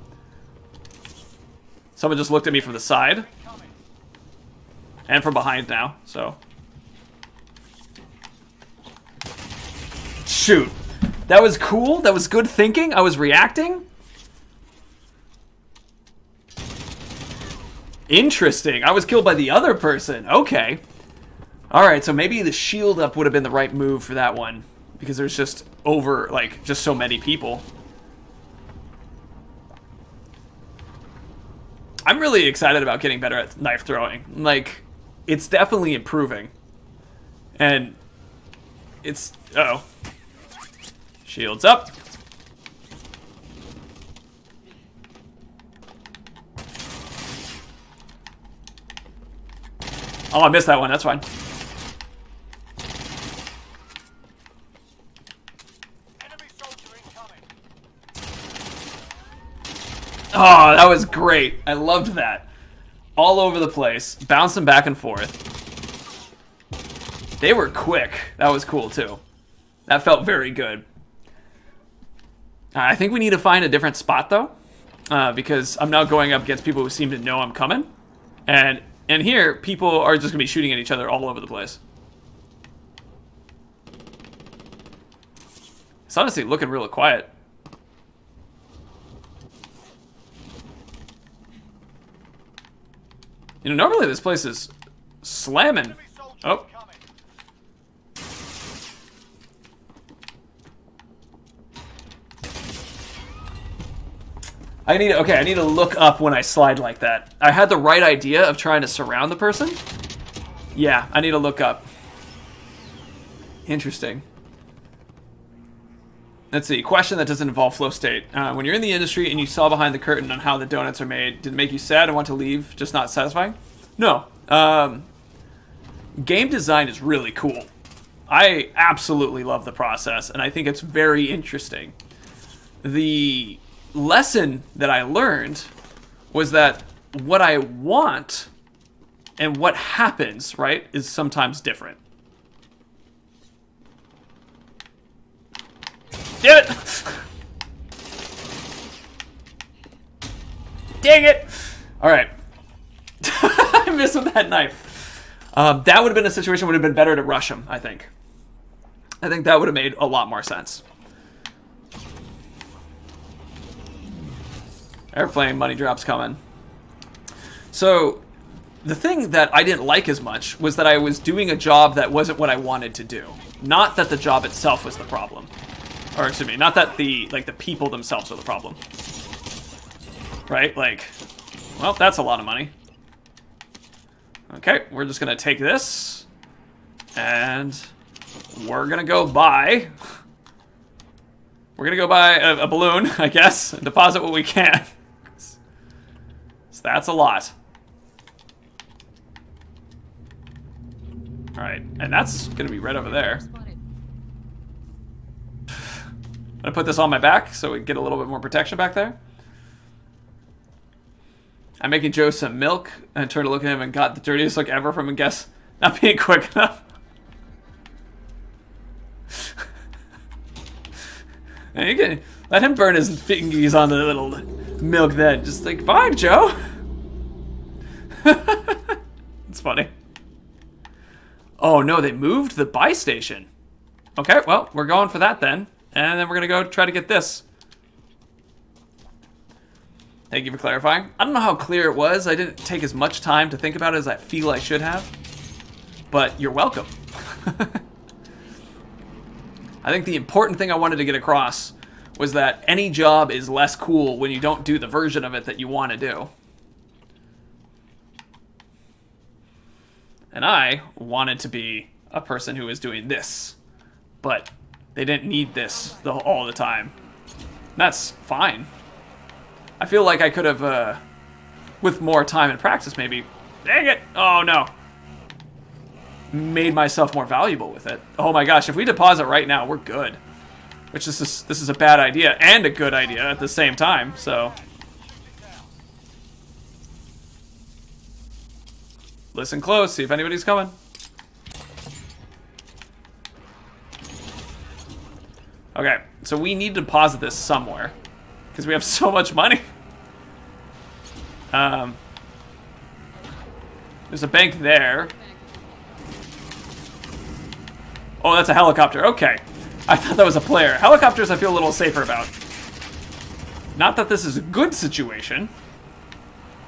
Someone just looked at me from the side. And from behind now, so. Shoot. That was cool. That was good thinking. I was reacting. Interesting. I was killed by the other person. Okay. Alright, so maybe the shield up would have been the right move for that one. Because there's just just so many people. I'm really excited about getting better at knife throwing. Like, it's definitely improving. And it's... Uh-oh. Shields up. Oh, I missed that one. That's fine. Enemy soldier incoming. Oh, that was great. I loved that. All over the place. Bouncing back and forth. They were quick. That was cool, too. That felt very good. I think we need to find a different spot, though. Because I'm now going up against people who seem to know I'm coming. And here, people are just going to be shooting at each other all over the place. It's honestly looking really quiet. You know, normally this place is slamming. Enemy soldier Oh. incoming. I need to look up when I slide like that. I had the right idea of trying to surround the person. Yeah, I need to look up. Interesting. Let's see. Question that doesn't involve flow state. When you're in the industry and you saw behind the curtain on how the donuts are made, did it make you sad and want to leave, just not satisfying? No. Game design is really cool. I absolutely love the process, and I think it's very interesting. The lesson that I learned was that what I want and what happens, right, is sometimes different. Damn it! Dang it! Alright. I missed with that knife. That would have been a situation would have been better to rush him, I think. I think that would have made a lot more sense. Airplane, money drops coming. So, the thing that I didn't like as much was that I was doing a job that wasn't what I wanted to do. Not that the job itself was the problem. Or, excuse me, not that the people themselves are the problem. Right? Like, well, that's a lot of money. Okay, we're just gonna take this. And we're gonna go buy... We're gonna go buy a balloon, I guess, and deposit what we can. So that's a lot. Alright, and that's gonna be right over there. Spotted. I'm gonna put this on my back so we get a little bit more protection back there. I'm making Joe some milk and turned to look at him and got the dirtiest look ever from him, guess not being quick enough. And you can let him burn his fingies on the little milk then. Just like, fine, Joe. It's funny. Oh no, they moved the buy station. Okay, well, we're going for that then. And then we're gonna go try to get this. Thank you for clarifying. I don't know how clear it was. I didn't take as much time to think about it as I feel I should have. But you're welcome. I think the important thing I wanted to get across was that any job is less cool when you don't do the version of it that you want to do. And I wanted to be a person who was doing this. But they didn't need this all the time. That's fine. I feel like I could have, with more time and practice maybe, dang it, oh no, made myself more valuable with it. Oh my gosh, if we deposit right now, we're good. Which this is a bad idea and a good idea at the same time, so. Listen close, see if anybody's coming. Okay, so we need to deposit this somewhere. Because we have so much money. There's a bank there. Oh, that's a helicopter. Okay. I thought that was a player. Helicopters I feel a little safer about. Not that this is a good situation.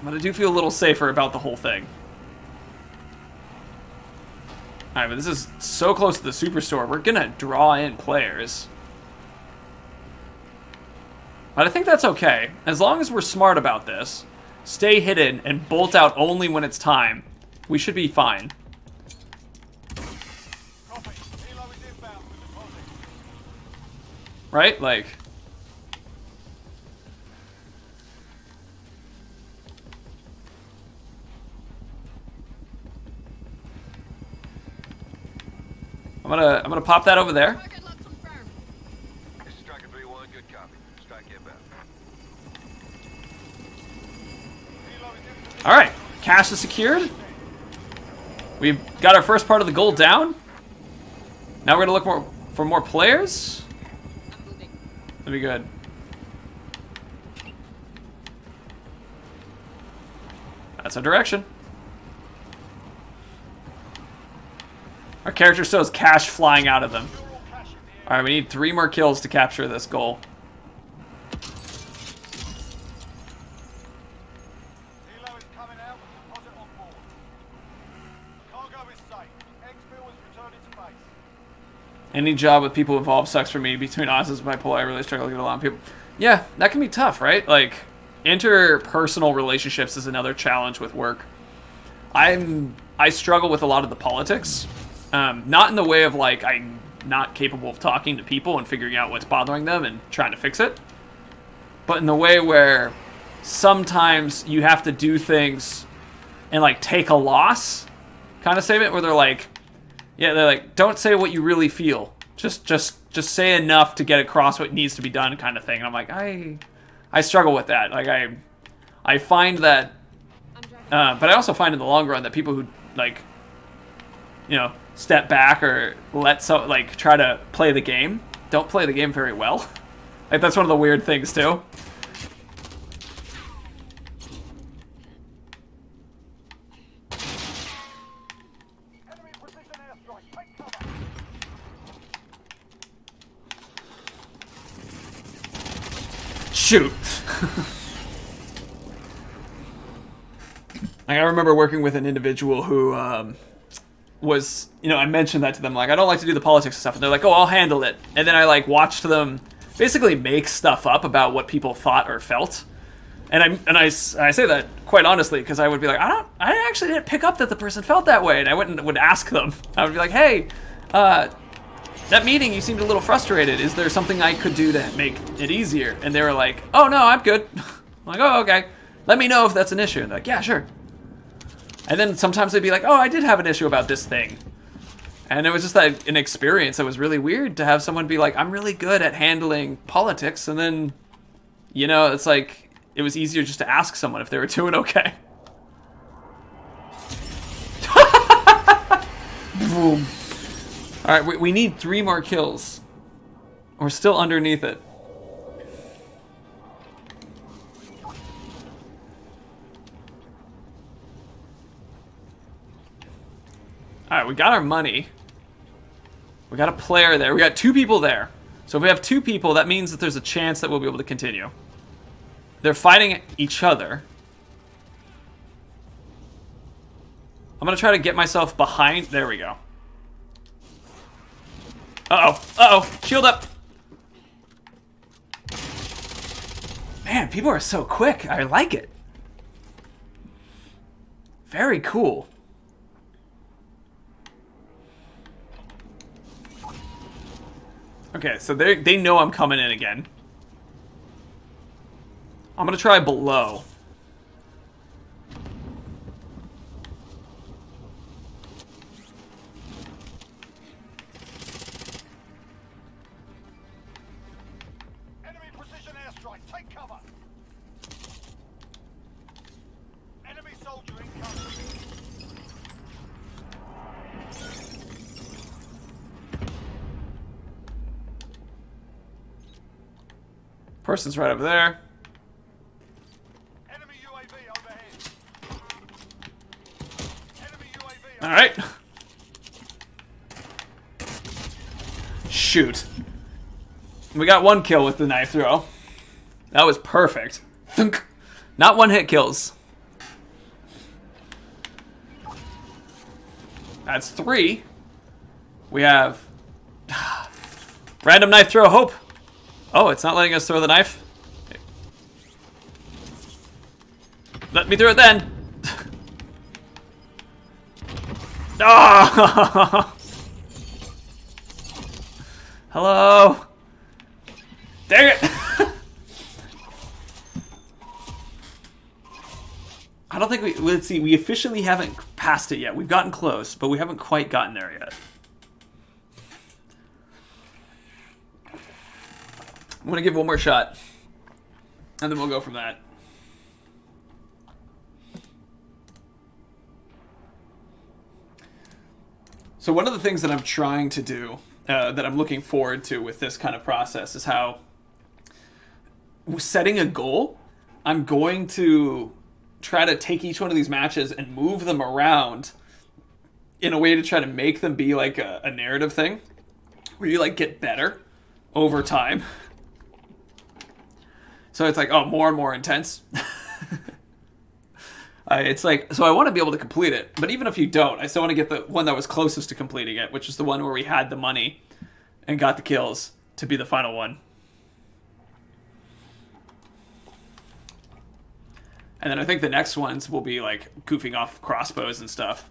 But I do feel a little safer about the whole thing. Alright, but this is so close to the superstore. We're gonna draw in players. But I think that's okay. As long as we're smart about this. stay hidden, and bolt out only when it's time, we should be fine. Copy. Helo is inbound with deposit. Right? Like... I'm gonna pop that over there. Target lock confirmed. This is Striker 3-1. Good copy. Strike inbound. Helo is in. Alright, cache is secured. We've got our first part of the goal down. Now we're gonna look for more players. I'm moving. That'd be good. That's our direction. Our character still has cash flying out of them. Alright, we need 3 more kills to capture this goal. Helo is coming out with deposit on board. Cargo is safe. Exfil is returning to base. Any job with people involved sucks for me. Between us as bipolar, I really struggle to get along with people. Yeah, that can be tough, right? Like, interpersonal relationships is another challenge with work. I struggle with a lot of the politics. Not in the way of, like, I'm not capable of talking to people and figuring out what's bothering them and trying to fix it. But in the way where sometimes you have to do things and, like, take a loss kind of statement where they're like, yeah, they're like, don't say what you really feel. Just say enough to get across what needs to be done kind of thing. And I'm like, I struggle with that. Like, I find that, I'm driving. but I also find in the long run that people who, like, you know, step back or try to play the game, don't play the game very well. Like, that's one of the weird things, too. Enemy precision airstrike. Take cover. Shoot. Like, I remember working with an individual who was, you know, I mentioned that to them, like, I don't like to do the politics stuff, and they're like, oh, I'll handle it. And then I, like, watched them basically make stuff up about what people thought or felt. And I say that quite honestly, because I would be like, I actually didn't pick up that the person felt that way. And I would ask them. I would be like, hey, that meeting, you seemed a little frustrated. Is there something I could do to make it easier? And they were like, oh, no, I'm good. I'm like, oh, okay. Let me know if that's an issue. And they're like, yeah, sure. And then sometimes they'd be like, oh, I did have an issue about this thing. And it was just like an experience that was really weird to have someone be like, I'm really good at handling politics. And then, you know, it's like, it was easier just to ask someone if they were doing okay. Boom. All right, we need 3 more kills. We're still underneath it. All right, we got our money. We got a player there. We got 2 people there. So if we have 2 people, that means that there's a chance that we'll be able to continue. They're fighting each other. I'm going to try to get myself behind. There we go. Uh-oh. Uh-oh. Shield up. Man, people are so quick. I like it. Very cool. Okay, so they know I'm coming in again. I'm gonna try below. Enemy precision airstrike. Take cover. Enemy soldier incoming. Person's right over there. Enemy UAV overhead. Enemy UAV. All right. Shoot. We got 1 kill with the knife throw. That was perfect. Thunk. Not 1-hit kills. That's 3. We have random knife throw hope. Oh, it's not letting us throw the knife. Let me through it then. Oh! Hello? Dang it! I don't think let's see, we officially haven't passed it yet. We've gotten close, but we haven't quite gotten there yet. I'm gonna give one more shot, and then we'll go from that. So one of the things that I'm trying to do, that I'm looking forward to with this kind of process, is how setting a goal, I'm going to try to take each one of these matches and move them around in a way to try to make them be like a narrative thing, where you like get better over time. So it's like, oh, more and more intense. It's like, so I want to be able to complete it, but even if you don't, I still want to get the one that was closest to completing it, which is the one where we had the money and got the kills to be the final one. And then I think the next ones will be like goofing off crossbows and stuff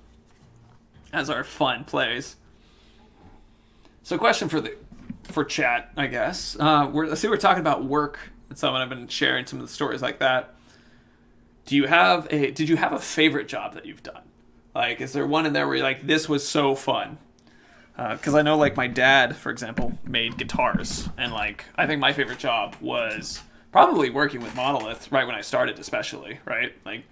as our fun plays. So question for chat, I guess. Let's see, we're talking about work and someone I've been sharing some of the stories like that. Did you have a favorite job that you've done? Like, is there one in there where you're like, this was so fun? Because I know, like, my dad, for example, made guitars. And, like, I think my favorite job was probably working with Monolith right when I started, especially, right? Like,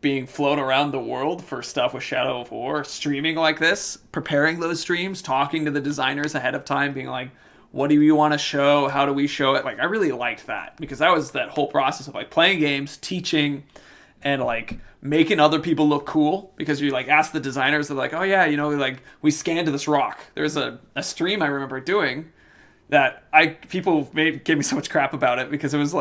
being flown around the world for stuff with Shadow of War, streaming like this, preparing those streams, talking to the designers ahead of time, being like, what do you want to show? How do we show it? Like, I really liked that, because that was that whole process of like playing games, teaching, and like making other people look cool, because you like ask the designers, they're like, oh yeah, you know, like we scanned this rock. There's a stream I remember doing that people gave me so much crap about it, because it was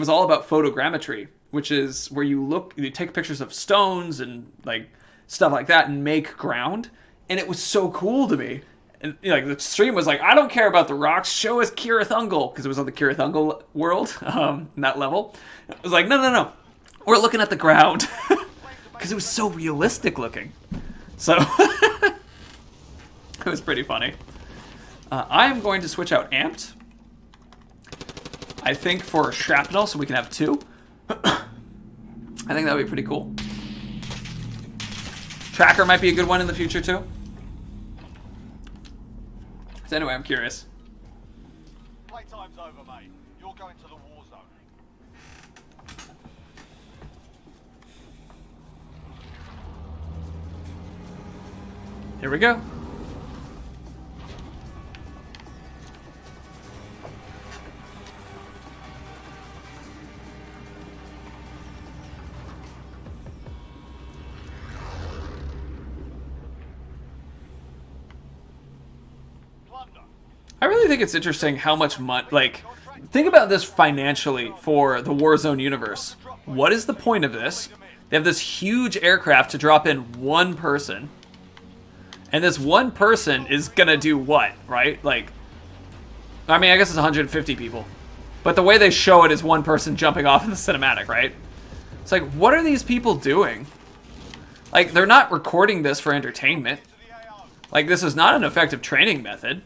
all about photogrammetry, which is where you take pictures of stones and like stuff like that and make ground. And it was so cool to me. And you know, like the stream was like, I don't care about the rocks, show us Kirith Ungol, because it was on the Kirith Ungol world, in that level. It was like, no, we're looking at the ground, because it was so realistic looking. So it was pretty funny. I am going to switch out Amped, I think, for Shrapnel, so we can have 2. I think that would be pretty cool. Tracker might be a good one in the future too. So anyway, I'm curious. Playtime's over, mate. You're going to the Warzone. Here we go. I really think it's interesting how much money, like, think about this financially for the Warzone universe. What is the point of this? They have this huge aircraft to drop in one person, and this one person is gonna do what, right? Like, I mean, I guess it's 150 people, but the way they show it is one person jumping off in the cinematic, right? It's like, what are these people doing? Like, they're not recording this for entertainment. Like, this is not an effective training method.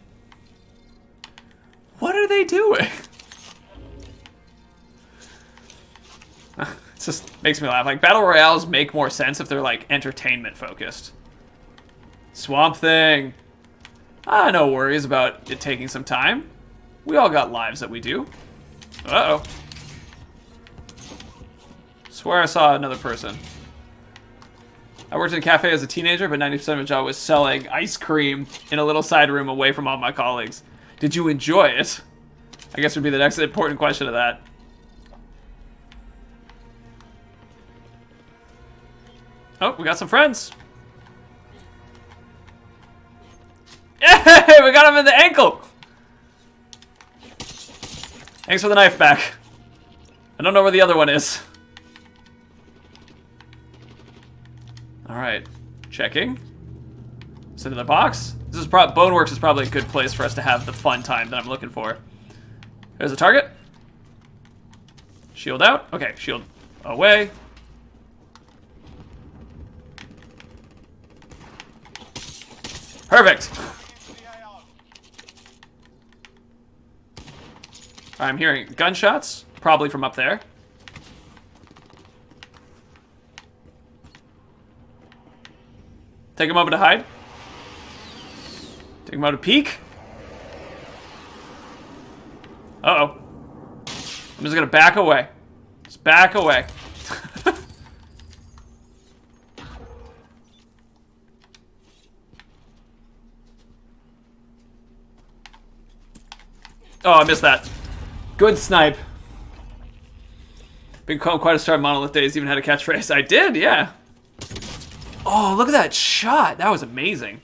What are they doing? It just makes me laugh. Like, battle royales make more sense if they're like entertainment focused. Swamp Thing. No worries about it taking some time. We all got lives that we do. Uh-oh. Swear I saw another person. I worked in a cafe as a teenager, but 90% of my job was selling ice cream in a little side room away from all my colleagues. Did you enjoy it? I guess would be the next important question of that. Oh, we got some friends. Yay! We got him in the ankle! Thanks for the knife back. I don't know where the other one is. Alright. Checking. Is it in the box? This is Boneworks is probably a good place for us to have the fun time that I'm looking for. There's a target. Shield out. Okay, shield away. Perfect. Into the AO. I'm hearing gunshots, probably from up there. Take a moment to hide. Take a moment to peek. Uh-oh. I'm just gonna back away. Just back away. Oh, I missed that. Good snipe. Been quite a star in Monolith days, even had a catchphrase. I did, yeah. Oh, look at that shot. That was amazing.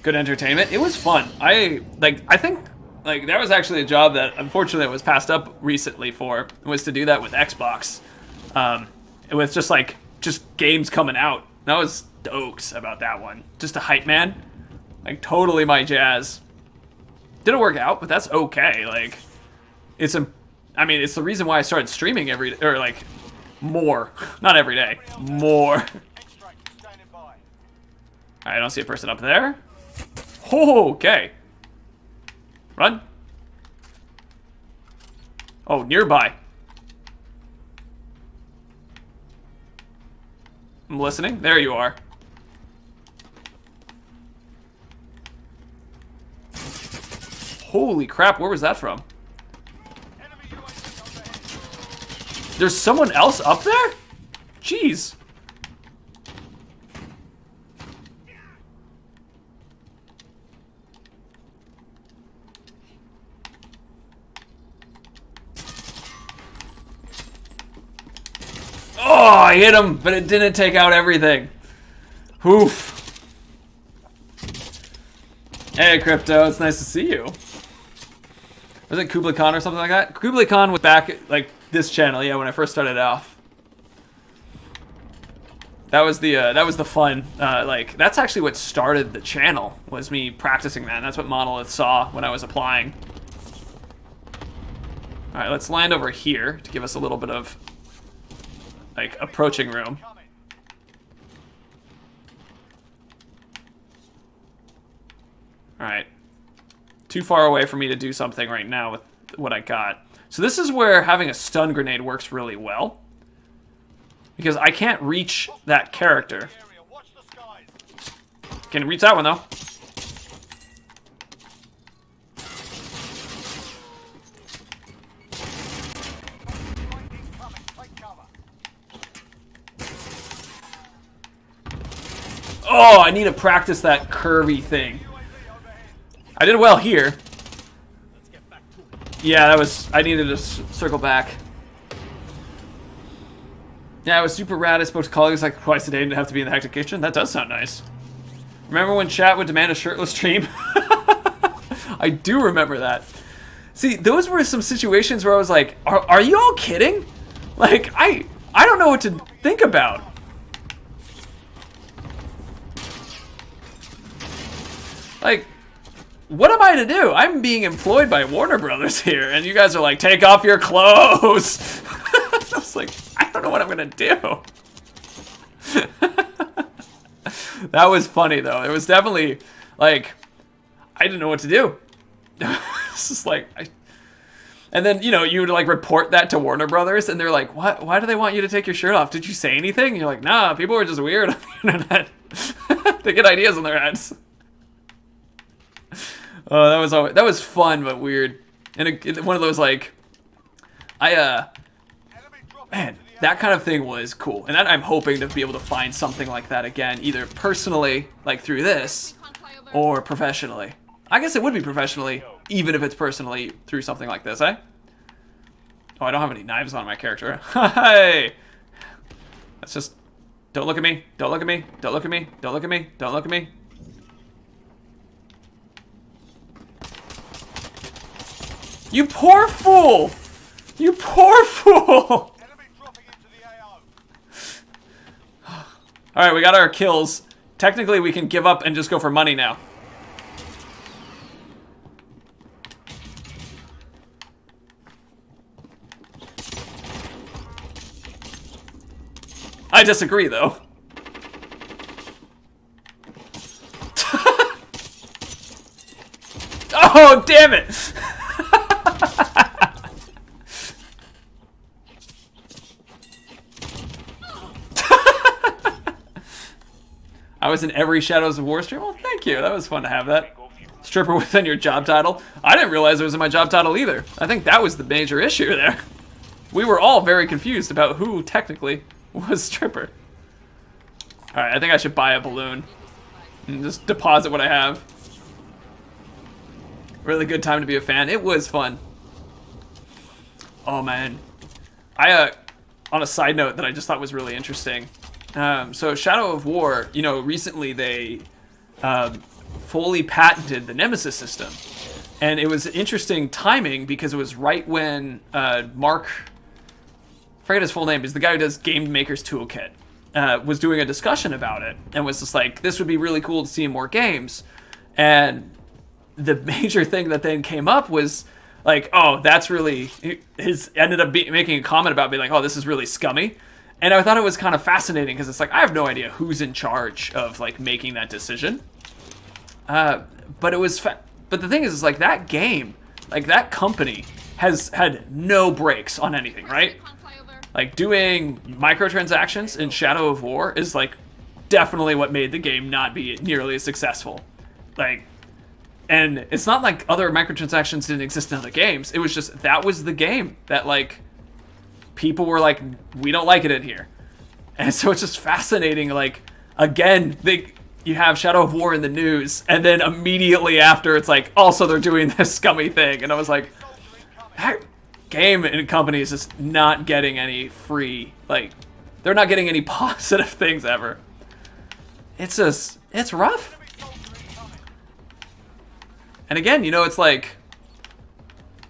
Good entertainment. It was fun. I think that was actually a job that unfortunately was passed up recently for, was to do that with Xbox. It was just games coming out. And I was stoked about that one. Just a hype man. Like totally my jazz. Didn't work out, but that's okay. Like it's the reason why I started streaming more. Not every day. More. Extract standing by. I don't see a person up there. Oh, okay. Run. Oh, nearby. I'm listening. There you are. Holy crap, where was that from? Enemy UAV overhead. There's someone else up there? Jeez. Oh, I hit him, but it didn't take out everything. Oof. Hey, Crypto, it's nice to see you. Was it Kublai Khan or something like that? Kublai Khan was back at, this channel, yeah, when I first started off. That was the fun, that's actually what started the channel, was me practicing that. And that's what Monolith saw when I was applying. Alright, let's land over here to give us a little bit of, approaching room. Coming. Alright. Too far away for me to do something right now with what I got. So this is where having a stun grenade works really well. Because I can't reach that character. Area. Watch the skies. Can reach that one though. Incoming. Take cover. Oh, I need to practice that curvy thing. UAV overhead. I did well here. Yeah, I needed to circle back. Yeah, it was super rad. I spoke to colleagues twice a day and didn't have to be in the hectic kitchen. That does sound nice. Remember when chat would demand a shirtless stream? I do remember that. See, those were some situations where I was like, are you all kidding? I don't know what to think about. What am I to do? I'm being employed by Warner Brothers here, and you guys are like, take off your clothes. I was like, I don't know what I'm gonna do. That was funny though. It was definitely I didn't know what to do. It's just and then you would report that to Warner Brothers, and they're like, what? Why do they want you to take your shirt off? Did you say anything? And you're like, nah, people are just weird on the internet. They get ideas in their heads. Oh, that was fun but weird, and one of those Enemy dropping man, into the that kind of thing was cool, and I'm hoping to be able to find something like that again, either personally, through this, Can't fly over. or professionally. I guess it would be professionally, even if it's personally through something like this, eh? Oh, I don't have any knives on my character. Hey! That's just... Don't look at me. Don't look at me. Don't look at me. Don't look at me. Don't look at me. You poor fool! You poor fool! Enemy dropping into the AO. Alright, we got our kills. Technically, we can give up and just go for money now. I disagree, though. Oh, damn it! I was in every Shadows of War stream. Well, thank you. That was fun to have that. Stripper was in your job title. I didn't realize it was in my job title either. I think that was the major issue there. We were all very confused about who technically was stripper. Alright, I think I should buy a balloon and just deposit what I have. Really good time to be a fan. It was fun. Oh man. On a side note that I just thought was really interesting. So Shadow of War, you know, recently they fully patented the Nemesis system. And it was interesting timing because it was right when Mark, I forget his full name, is the guy who does Game Maker's Toolkit, was doing a discussion about it and was just like, this would be really cool to see in more games. And the major thing that then came up was like, oh, that's really, ended up making a comment about being like, oh, this is really scummy. And I thought it was kind of fascinating because it's like, I have no idea who's in charge of like making that decision. But it was, but the thing is like that game, like that company has had no breaks on anything, right? Like doing microtransactions in Shadow of War is like definitely what made the game not be nearly as successful. Like, and it's not like other microtransactions didn't exist in other games. It was just, that was the game that like, people were like, we don't like it in here. And so it's just fascinating, like, again, you have Shadow of War in the news, and then immediately after it's like, also they're doing this scummy thing. And I was like, that game and company is just not getting any free, like, they're not getting any positive things ever. It's just, it's rough. And again, you know, it's like,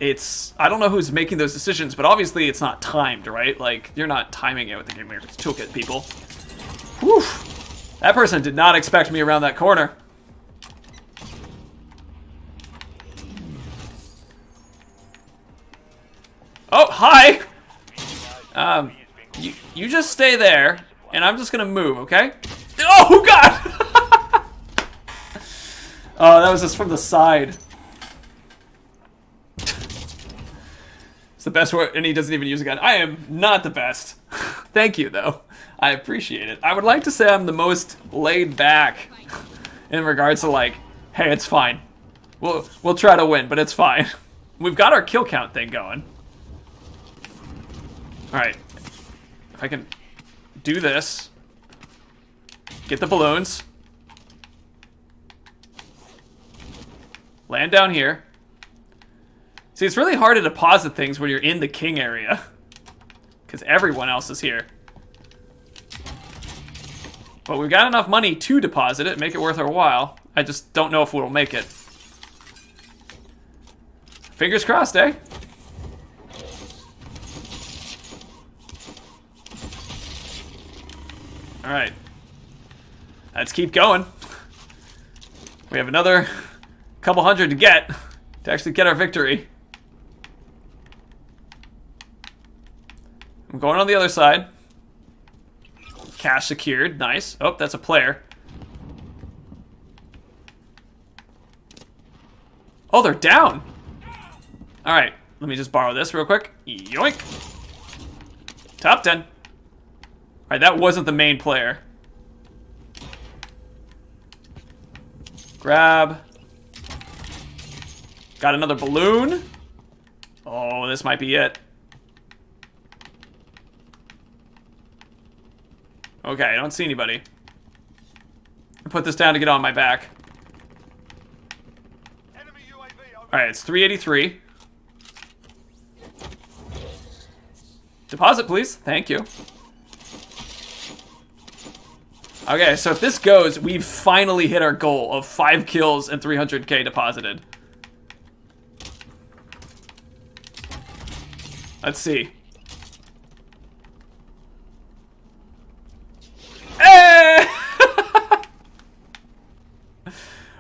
I don't know who's making those decisions, but obviously it's not timed, right? Like, you're not timing it with the Game Maker's Toolkit, people. Whew. That person did not expect me around that corner. Oh, hi! You just stay there, and I'm just gonna move, okay? Oh, God! Oh, that was just from the side. It's the best word, and he doesn't even use a gun. I am not the best. Thank you, though. I appreciate it. I would like to say I'm the most laid back in regards to like, hey, it's fine. We'll try to win, but it's fine. We've got our kill count thing going. All right, if I can do this, get the balloons, land down here. See, it's really hard to deposit things when you're in the king area, because everyone else is here. But we've got enough money to deposit it, make it worth our while. I just don't know if we'll make it. Fingers crossed, eh? All right. Let's keep going. We have another couple hundred to get to actually get our victory. I'm going on the other side. Cash secured. Nice. Oh, that's a player. Oh, they're down. All right. Let me just borrow this real quick. Yoink. Top 10. All right, that wasn't the main player. Grab. Got another balloon. Oh, this might be it. Okay, I don't see anybody. I'll put this down to get on my back. Alright, it's 383. Deposit, please. Thank you. Okay, so if this goes, we've finally hit our goal of 5 kills and 300k deposited. Let's see. Hey!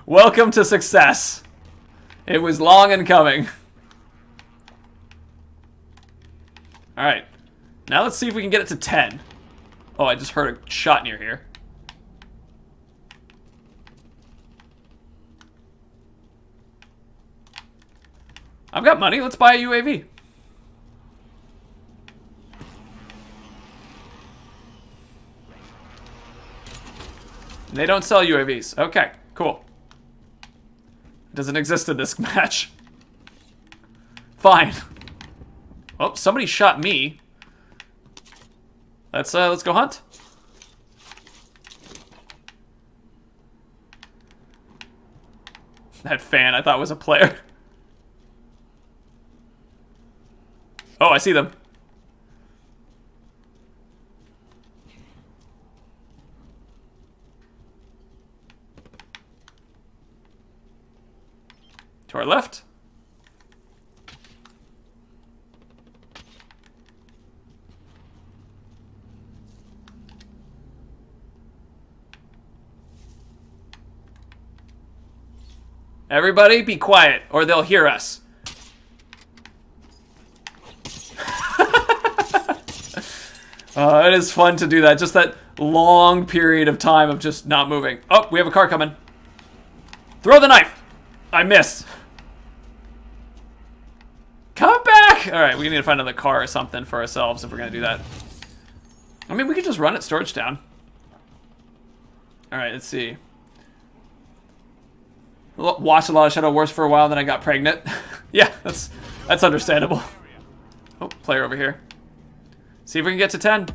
Welcome to success. It was long in coming. Alright. Now let's see if we can get it to 10. Oh, I just heard a shot near here. I've got money. Let's buy a UAV. They don't sell UAVs. Okay, cool. It doesn't exist in this match. Fine. Oh, somebody shot me. Let's go hunt. That fan I thought was a player. Oh, I see them. To our left. Everybody be quiet or they'll hear us. It is fun to do that. Just that long period of time of just not moving. Oh, we have a car coming. Throw the knife. I missed. Come back! Alright, we need to find another car or something for ourselves if we're going to do that. I mean, we could just run at Storage Town. Alright, let's see. Watched a lot of Shadow Wars for a while, then I got pregnant. Yeah, that's understandable. Oh, player over here. See if we can get to 10.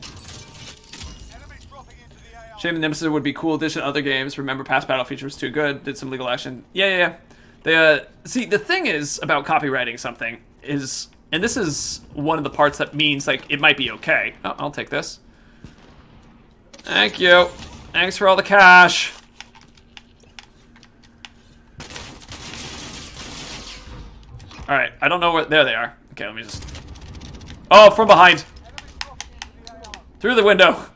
Shame the Nemesis would be cool addition to other games. Remember, past battle feature was too good. Did some legal action. Yeah. See, the thing is about copywriting something is, and this is one of the parts that means, like, it might be okay. Oh, I'll take this. Thank you. Thanks for all the cash. Alright, I don't know where... There they are. Okay, let me just... Oh, from behind. Through the window.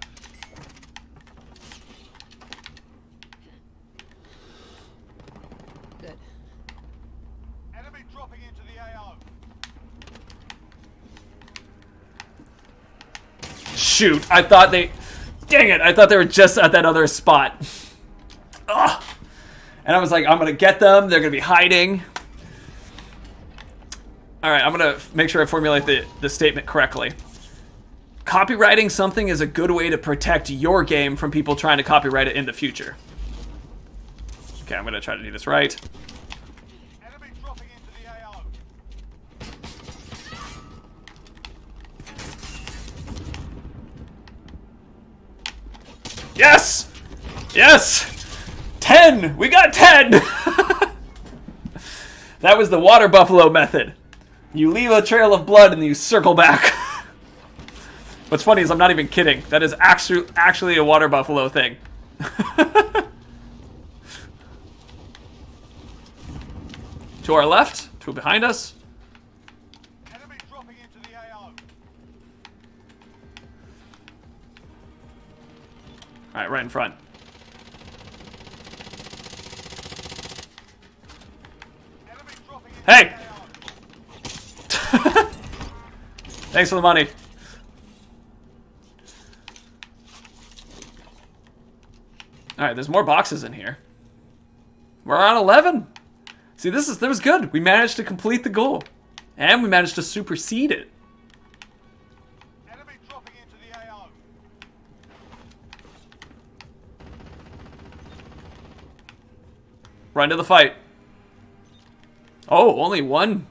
Good. Enemy dropping into the AO. Shoot, I thought they... Dang it, I thought they were just at that other spot. Ugh. And I was like, I'm gonna get them. They're gonna be hiding. Alright, I'm gonna make sure I formulate the statement correctly. Copywriting something is a good way to protect your game from people trying to copyright it in the future. Okay, I'm gonna try to do this right. Enemy dropping into the AO. Yes! Yes! 10! We got 10! That was the water buffalo method. You leave a trail of blood and you circle back. What's funny is I'm not even kidding. That is actually a water buffalo thing. To our left, two behind us. Enemy dropping into the AO. Alright, right in front. Enemy dropping into Hey! the AO. Thanks for the money. Alright, there's more boxes in here. We're on 11. See, that was good. We managed to complete the goal. And we managed to supersede it. Enemy dropping into the AO. Run to the fight. Oh, only one.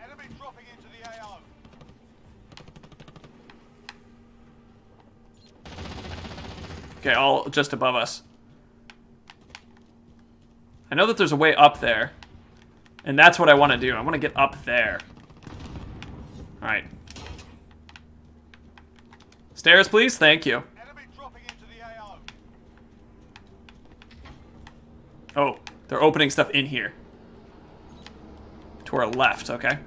Enemy dropping into the AO. Okay, all just above us. I know that there's a way up there. And that's what I want to do. I want to get up there. Alright. Stairs, please. Thank you. Enemy dropping into the AO. Oh, they're opening stuff in here. To our left, okay.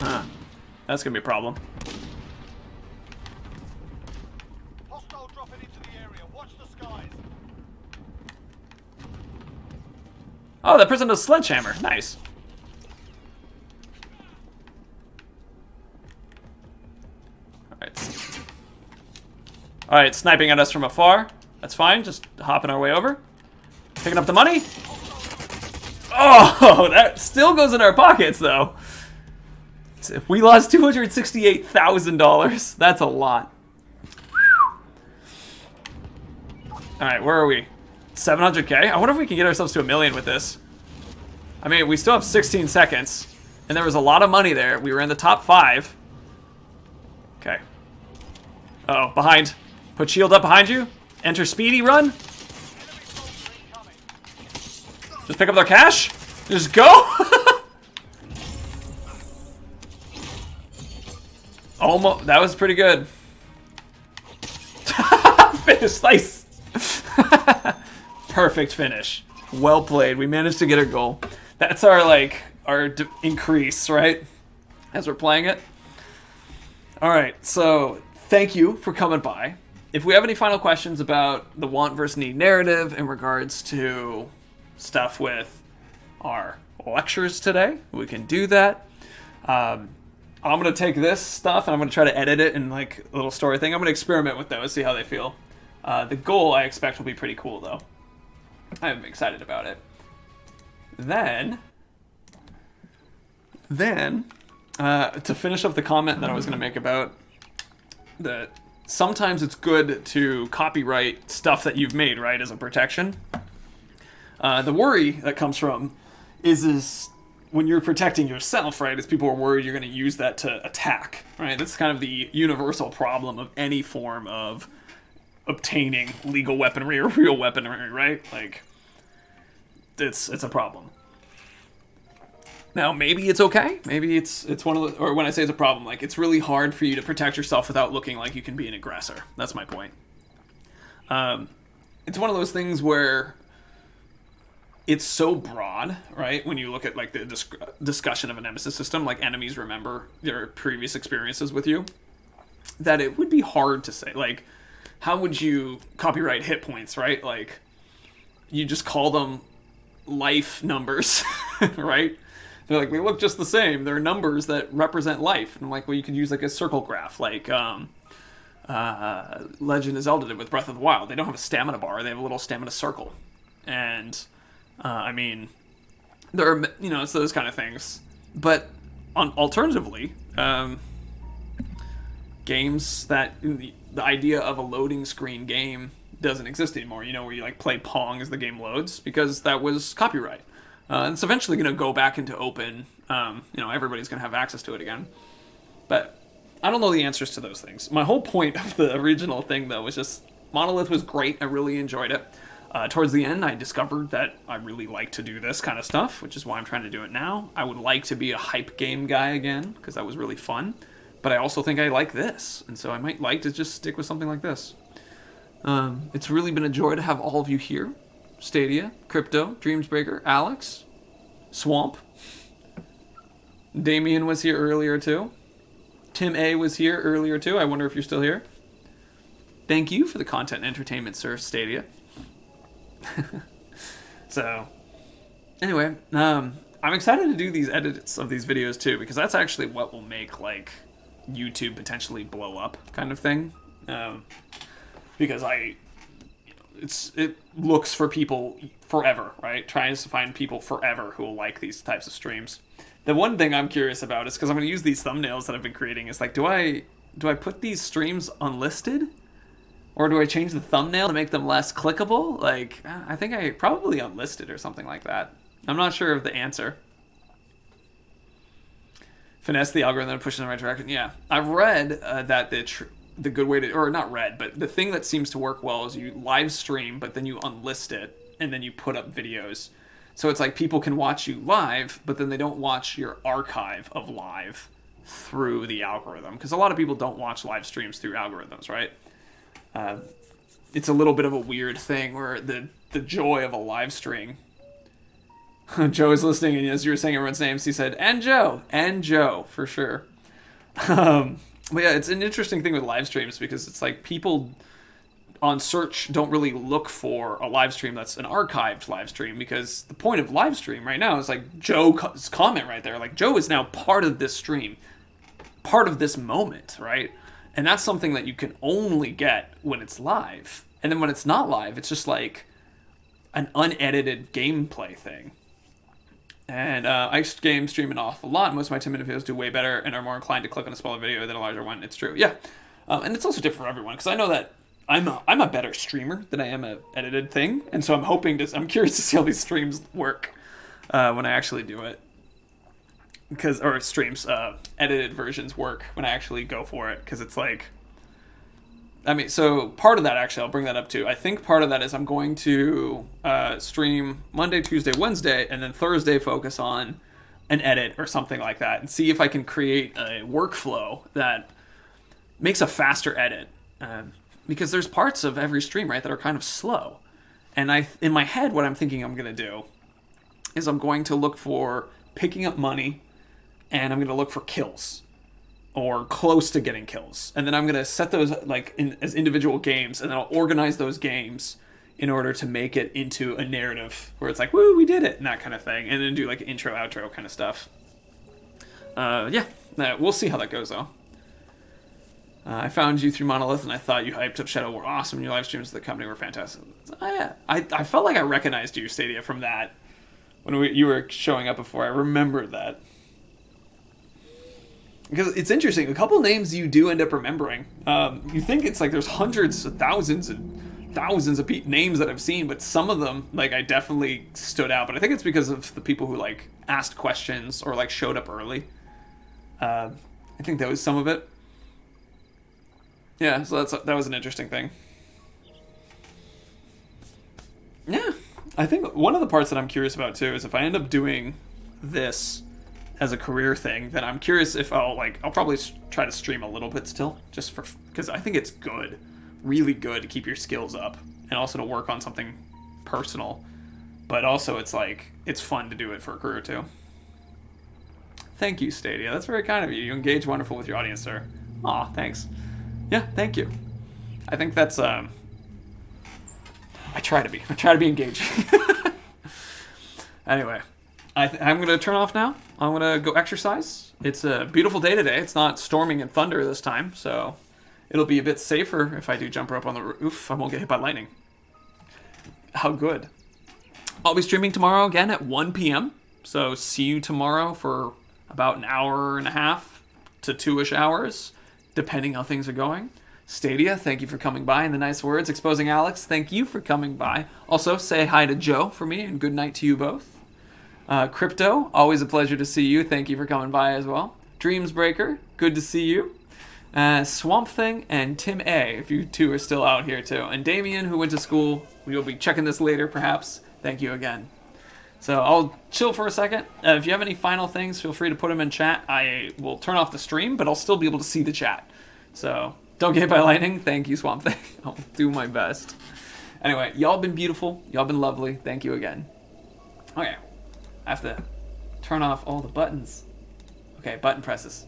Huh. That's gonna be a problem. Hostile dropping into the area. Watch the skies. Oh, that person does sledgehammer. Nice. Alright, sniping at us from afar. That's fine, just hopping our way over. Picking up the money. Oh, that still goes in our pockets, though. We lost $268,000. That's a lot. Alright, where are we? 700K? I wonder if we can get ourselves to 1 million with this. I mean, we still have 16 seconds. And there was a lot of money there. We were in the top 5. Okay. Uh-oh, behind. Put shield up behind you. Enter speedy run. Just pick up their cash. Just go. Almost. That was pretty good. Finish. Nice. Perfect finish. Well played. We managed to get a goal. That's our, like, our increase, right? As we're playing it. Alright, so thank you for coming by. If we have any final questions about the want versus need narrative in regards to stuff with our lectures today, we can do that. I'm going to take this stuff and I'm going to try to edit it in like a little story thing. I'm going to experiment with those, see how they feel. The goal I expect will be pretty cool though. I'm excited about it. Then, to finish up the comment that I was going to make about that sometimes it's good to copyright stuff that you've made, right, as a protection. The worry that comes from is when you're protecting yourself, right, is people are worried you're going to use that to attack, right? That's kind of the universal problem of any form of obtaining legal weaponry or real weaponry, right? Like, it's a problem. Now, maybe it's okay. Maybe it's one of the, or when I say it's a problem, like, it's really hard for you to protect yourself without looking like you can be an aggressor. That's my point. It's one of those things where it's so broad, right? When you look at, like, the discussion of a nemesis system, like, enemies remember their previous experiences with you, that it would be hard to say, like, how would you copyright hit points, right? Like, you just call them life numbers, right? They're like, they look just the same. They're numbers that represent life. And I'm like, well, you could use like a circle graph, like Legend of Zelda did with Breath of the Wild. They don't have a stamina bar. They have a little stamina circle. And, I mean, there are, you know, it's those kind of things. But alternatively, games that, the idea of a loading screen game doesn't exist anymore. You know, where you like play Pong as the game loads, because that was copyright. And it's eventually going to go back into open. You know, everybody's going to have access to it again. But I don't know the answers to those things. My whole point of the original thing, though, was just Monolith was great. I really enjoyed it. Towards the end, I discovered that I really like to do this kind of stuff, which is why I'm trying to do it now. I would like to be a hype game guy again, because that was really fun. But I also think I like this, and so I might like to just stick with something like this. It's really been a joy to have all of you here. Stadia, Crypto, Dreamsbreaker, Alex, Swamp. Damien was here earlier too. Tim A was here earlier too. I wonder if you're still here. Thank you for the content and entertainment, sir, Stadia. So, anyway, I'm excited to do these edits of these videos too, because that's actually what will make, like, YouTube potentially blow up kind of thing. Because it looks for people forever, right? Trying to find people forever who will like these types of streams. The one thing I'm curious about is, because I'm going to use these thumbnails that I've been creating, is like, do I put these streams unlisted? Or do I change the thumbnail to make them less clickable? Like, I think I probably unlisted or something like that. I'm not sure of the answer. Finesse the algorithm and push in the right direction. Yeah, I've read that the good way to, or not read, but the thing that seems to work well is you live stream, but then you unlist it, and then you put up videos. So it's like people can watch you live, but then they don't watch your archive of live through the algorithm. Because a lot of people don't watch live streams through algorithms, right? It's a little bit of a weird thing where the joy of a live stream. Joe is listening, and as you were saying everyone's names, he said, and Joe, for sure. But yeah, it's an interesting thing with live streams, because it's like people on search don't really look for a live stream that's an archived live stream, because the point of live stream right now is like Joe's comment right there. Like, Joe is now part of this stream, part of this moment, right? And that's something that you can only get when it's live. And then when it's not live, it's just like an unedited gameplay thing. And I game stream it off a lot. Most of my 10-minute videos do way better and are more inclined to click on a smaller video than a larger one. It's true, yeah. And it's also different for everyone, because I know that I'm a better streamer than I am a edited thing, and so I'm curious to see how these streams work when I actually do it. Or streams, edited versions work when I actually go for it, because it's like, I mean, so part of that, actually, I'll bring that up too. I think part of that is I'm going to stream Monday, Tuesday, Wednesday, and then Thursday focus on an edit or something like that, and see if I can create a workflow that makes a faster edit. Because there's parts of every stream, right, that are kind of slow. And in my head, what I'm thinking I'm going to do is I'm going to look for picking up money, and I'm going to look for kills. Or close to getting kills. And then I'm going to set those like as individual games, and then I'll organize those games in order to make it into a narrative where it's like, woo, we did it, and that kind of thing. And then do like intro, outro kind of stuff. Yeah, we'll see how that goes though. I found you through Monolith, and I thought you hyped up Shadow were awesome. Your live streams of the company were fantastic. I felt like I recognized you, Stadia, from that. When you were showing up before, I remembered that. Because it's interesting, a couple names you do end up remembering. You think it's like there's hundreds of thousands and thousands of names that I've seen, but some of them, like, I definitely stood out. But I think it's because of the people who, like, asked questions or, like, showed up early. I think that was some of it. Yeah, so that was an interesting thing. Yeah, I think one of the parts that I'm curious about, too, is if I end up doing this as a career thing, then I'm curious if I'll probably try to stream a little bit still, just because I think it's good, really good to keep your skills up, and also to work on something personal, but also it's fun to do it for a career too. Thank you, Stadia. That's very kind of you. You engage wonderful with your audience, sir. Aw, thanks. Yeah, thank you. I think that's I try to be engaging. Anyway, I'm going to turn off now. I'm going to go exercise. It's a beautiful day today. It's not storming and thunder this time, so it'll be a bit safer if I do jump rope on the roof. I won't get hit by lightning. How good. I'll be streaming tomorrow again at 1 p.m., so see you tomorrow for about an hour and a half to 2-ish hours, depending how things are going. Stadia, thank you for coming by and the nice words. Exposing Alex, thank you for coming by. Also, say hi to Joe for me, and good night to you both. Crypto, always a pleasure to see you. Thank you for coming by as well. Dreamsbreaker, good to see you. Swamp Thing and Tim A, if you two are still out here too. And Damien, who went to school. We will be checking this later, perhaps. Thank you again. So I'll chill for a second. If you have any final things, feel free to put them in chat. I will turn off the stream, but I'll still be able to see the chat. So don't get hit by lightning. Thank you, Swamp Thing. I'll do my best. Anyway, y'all been beautiful. Y'all been lovely. Thank you again. Okay. I have to turn off all the buttons. Okay, button presses.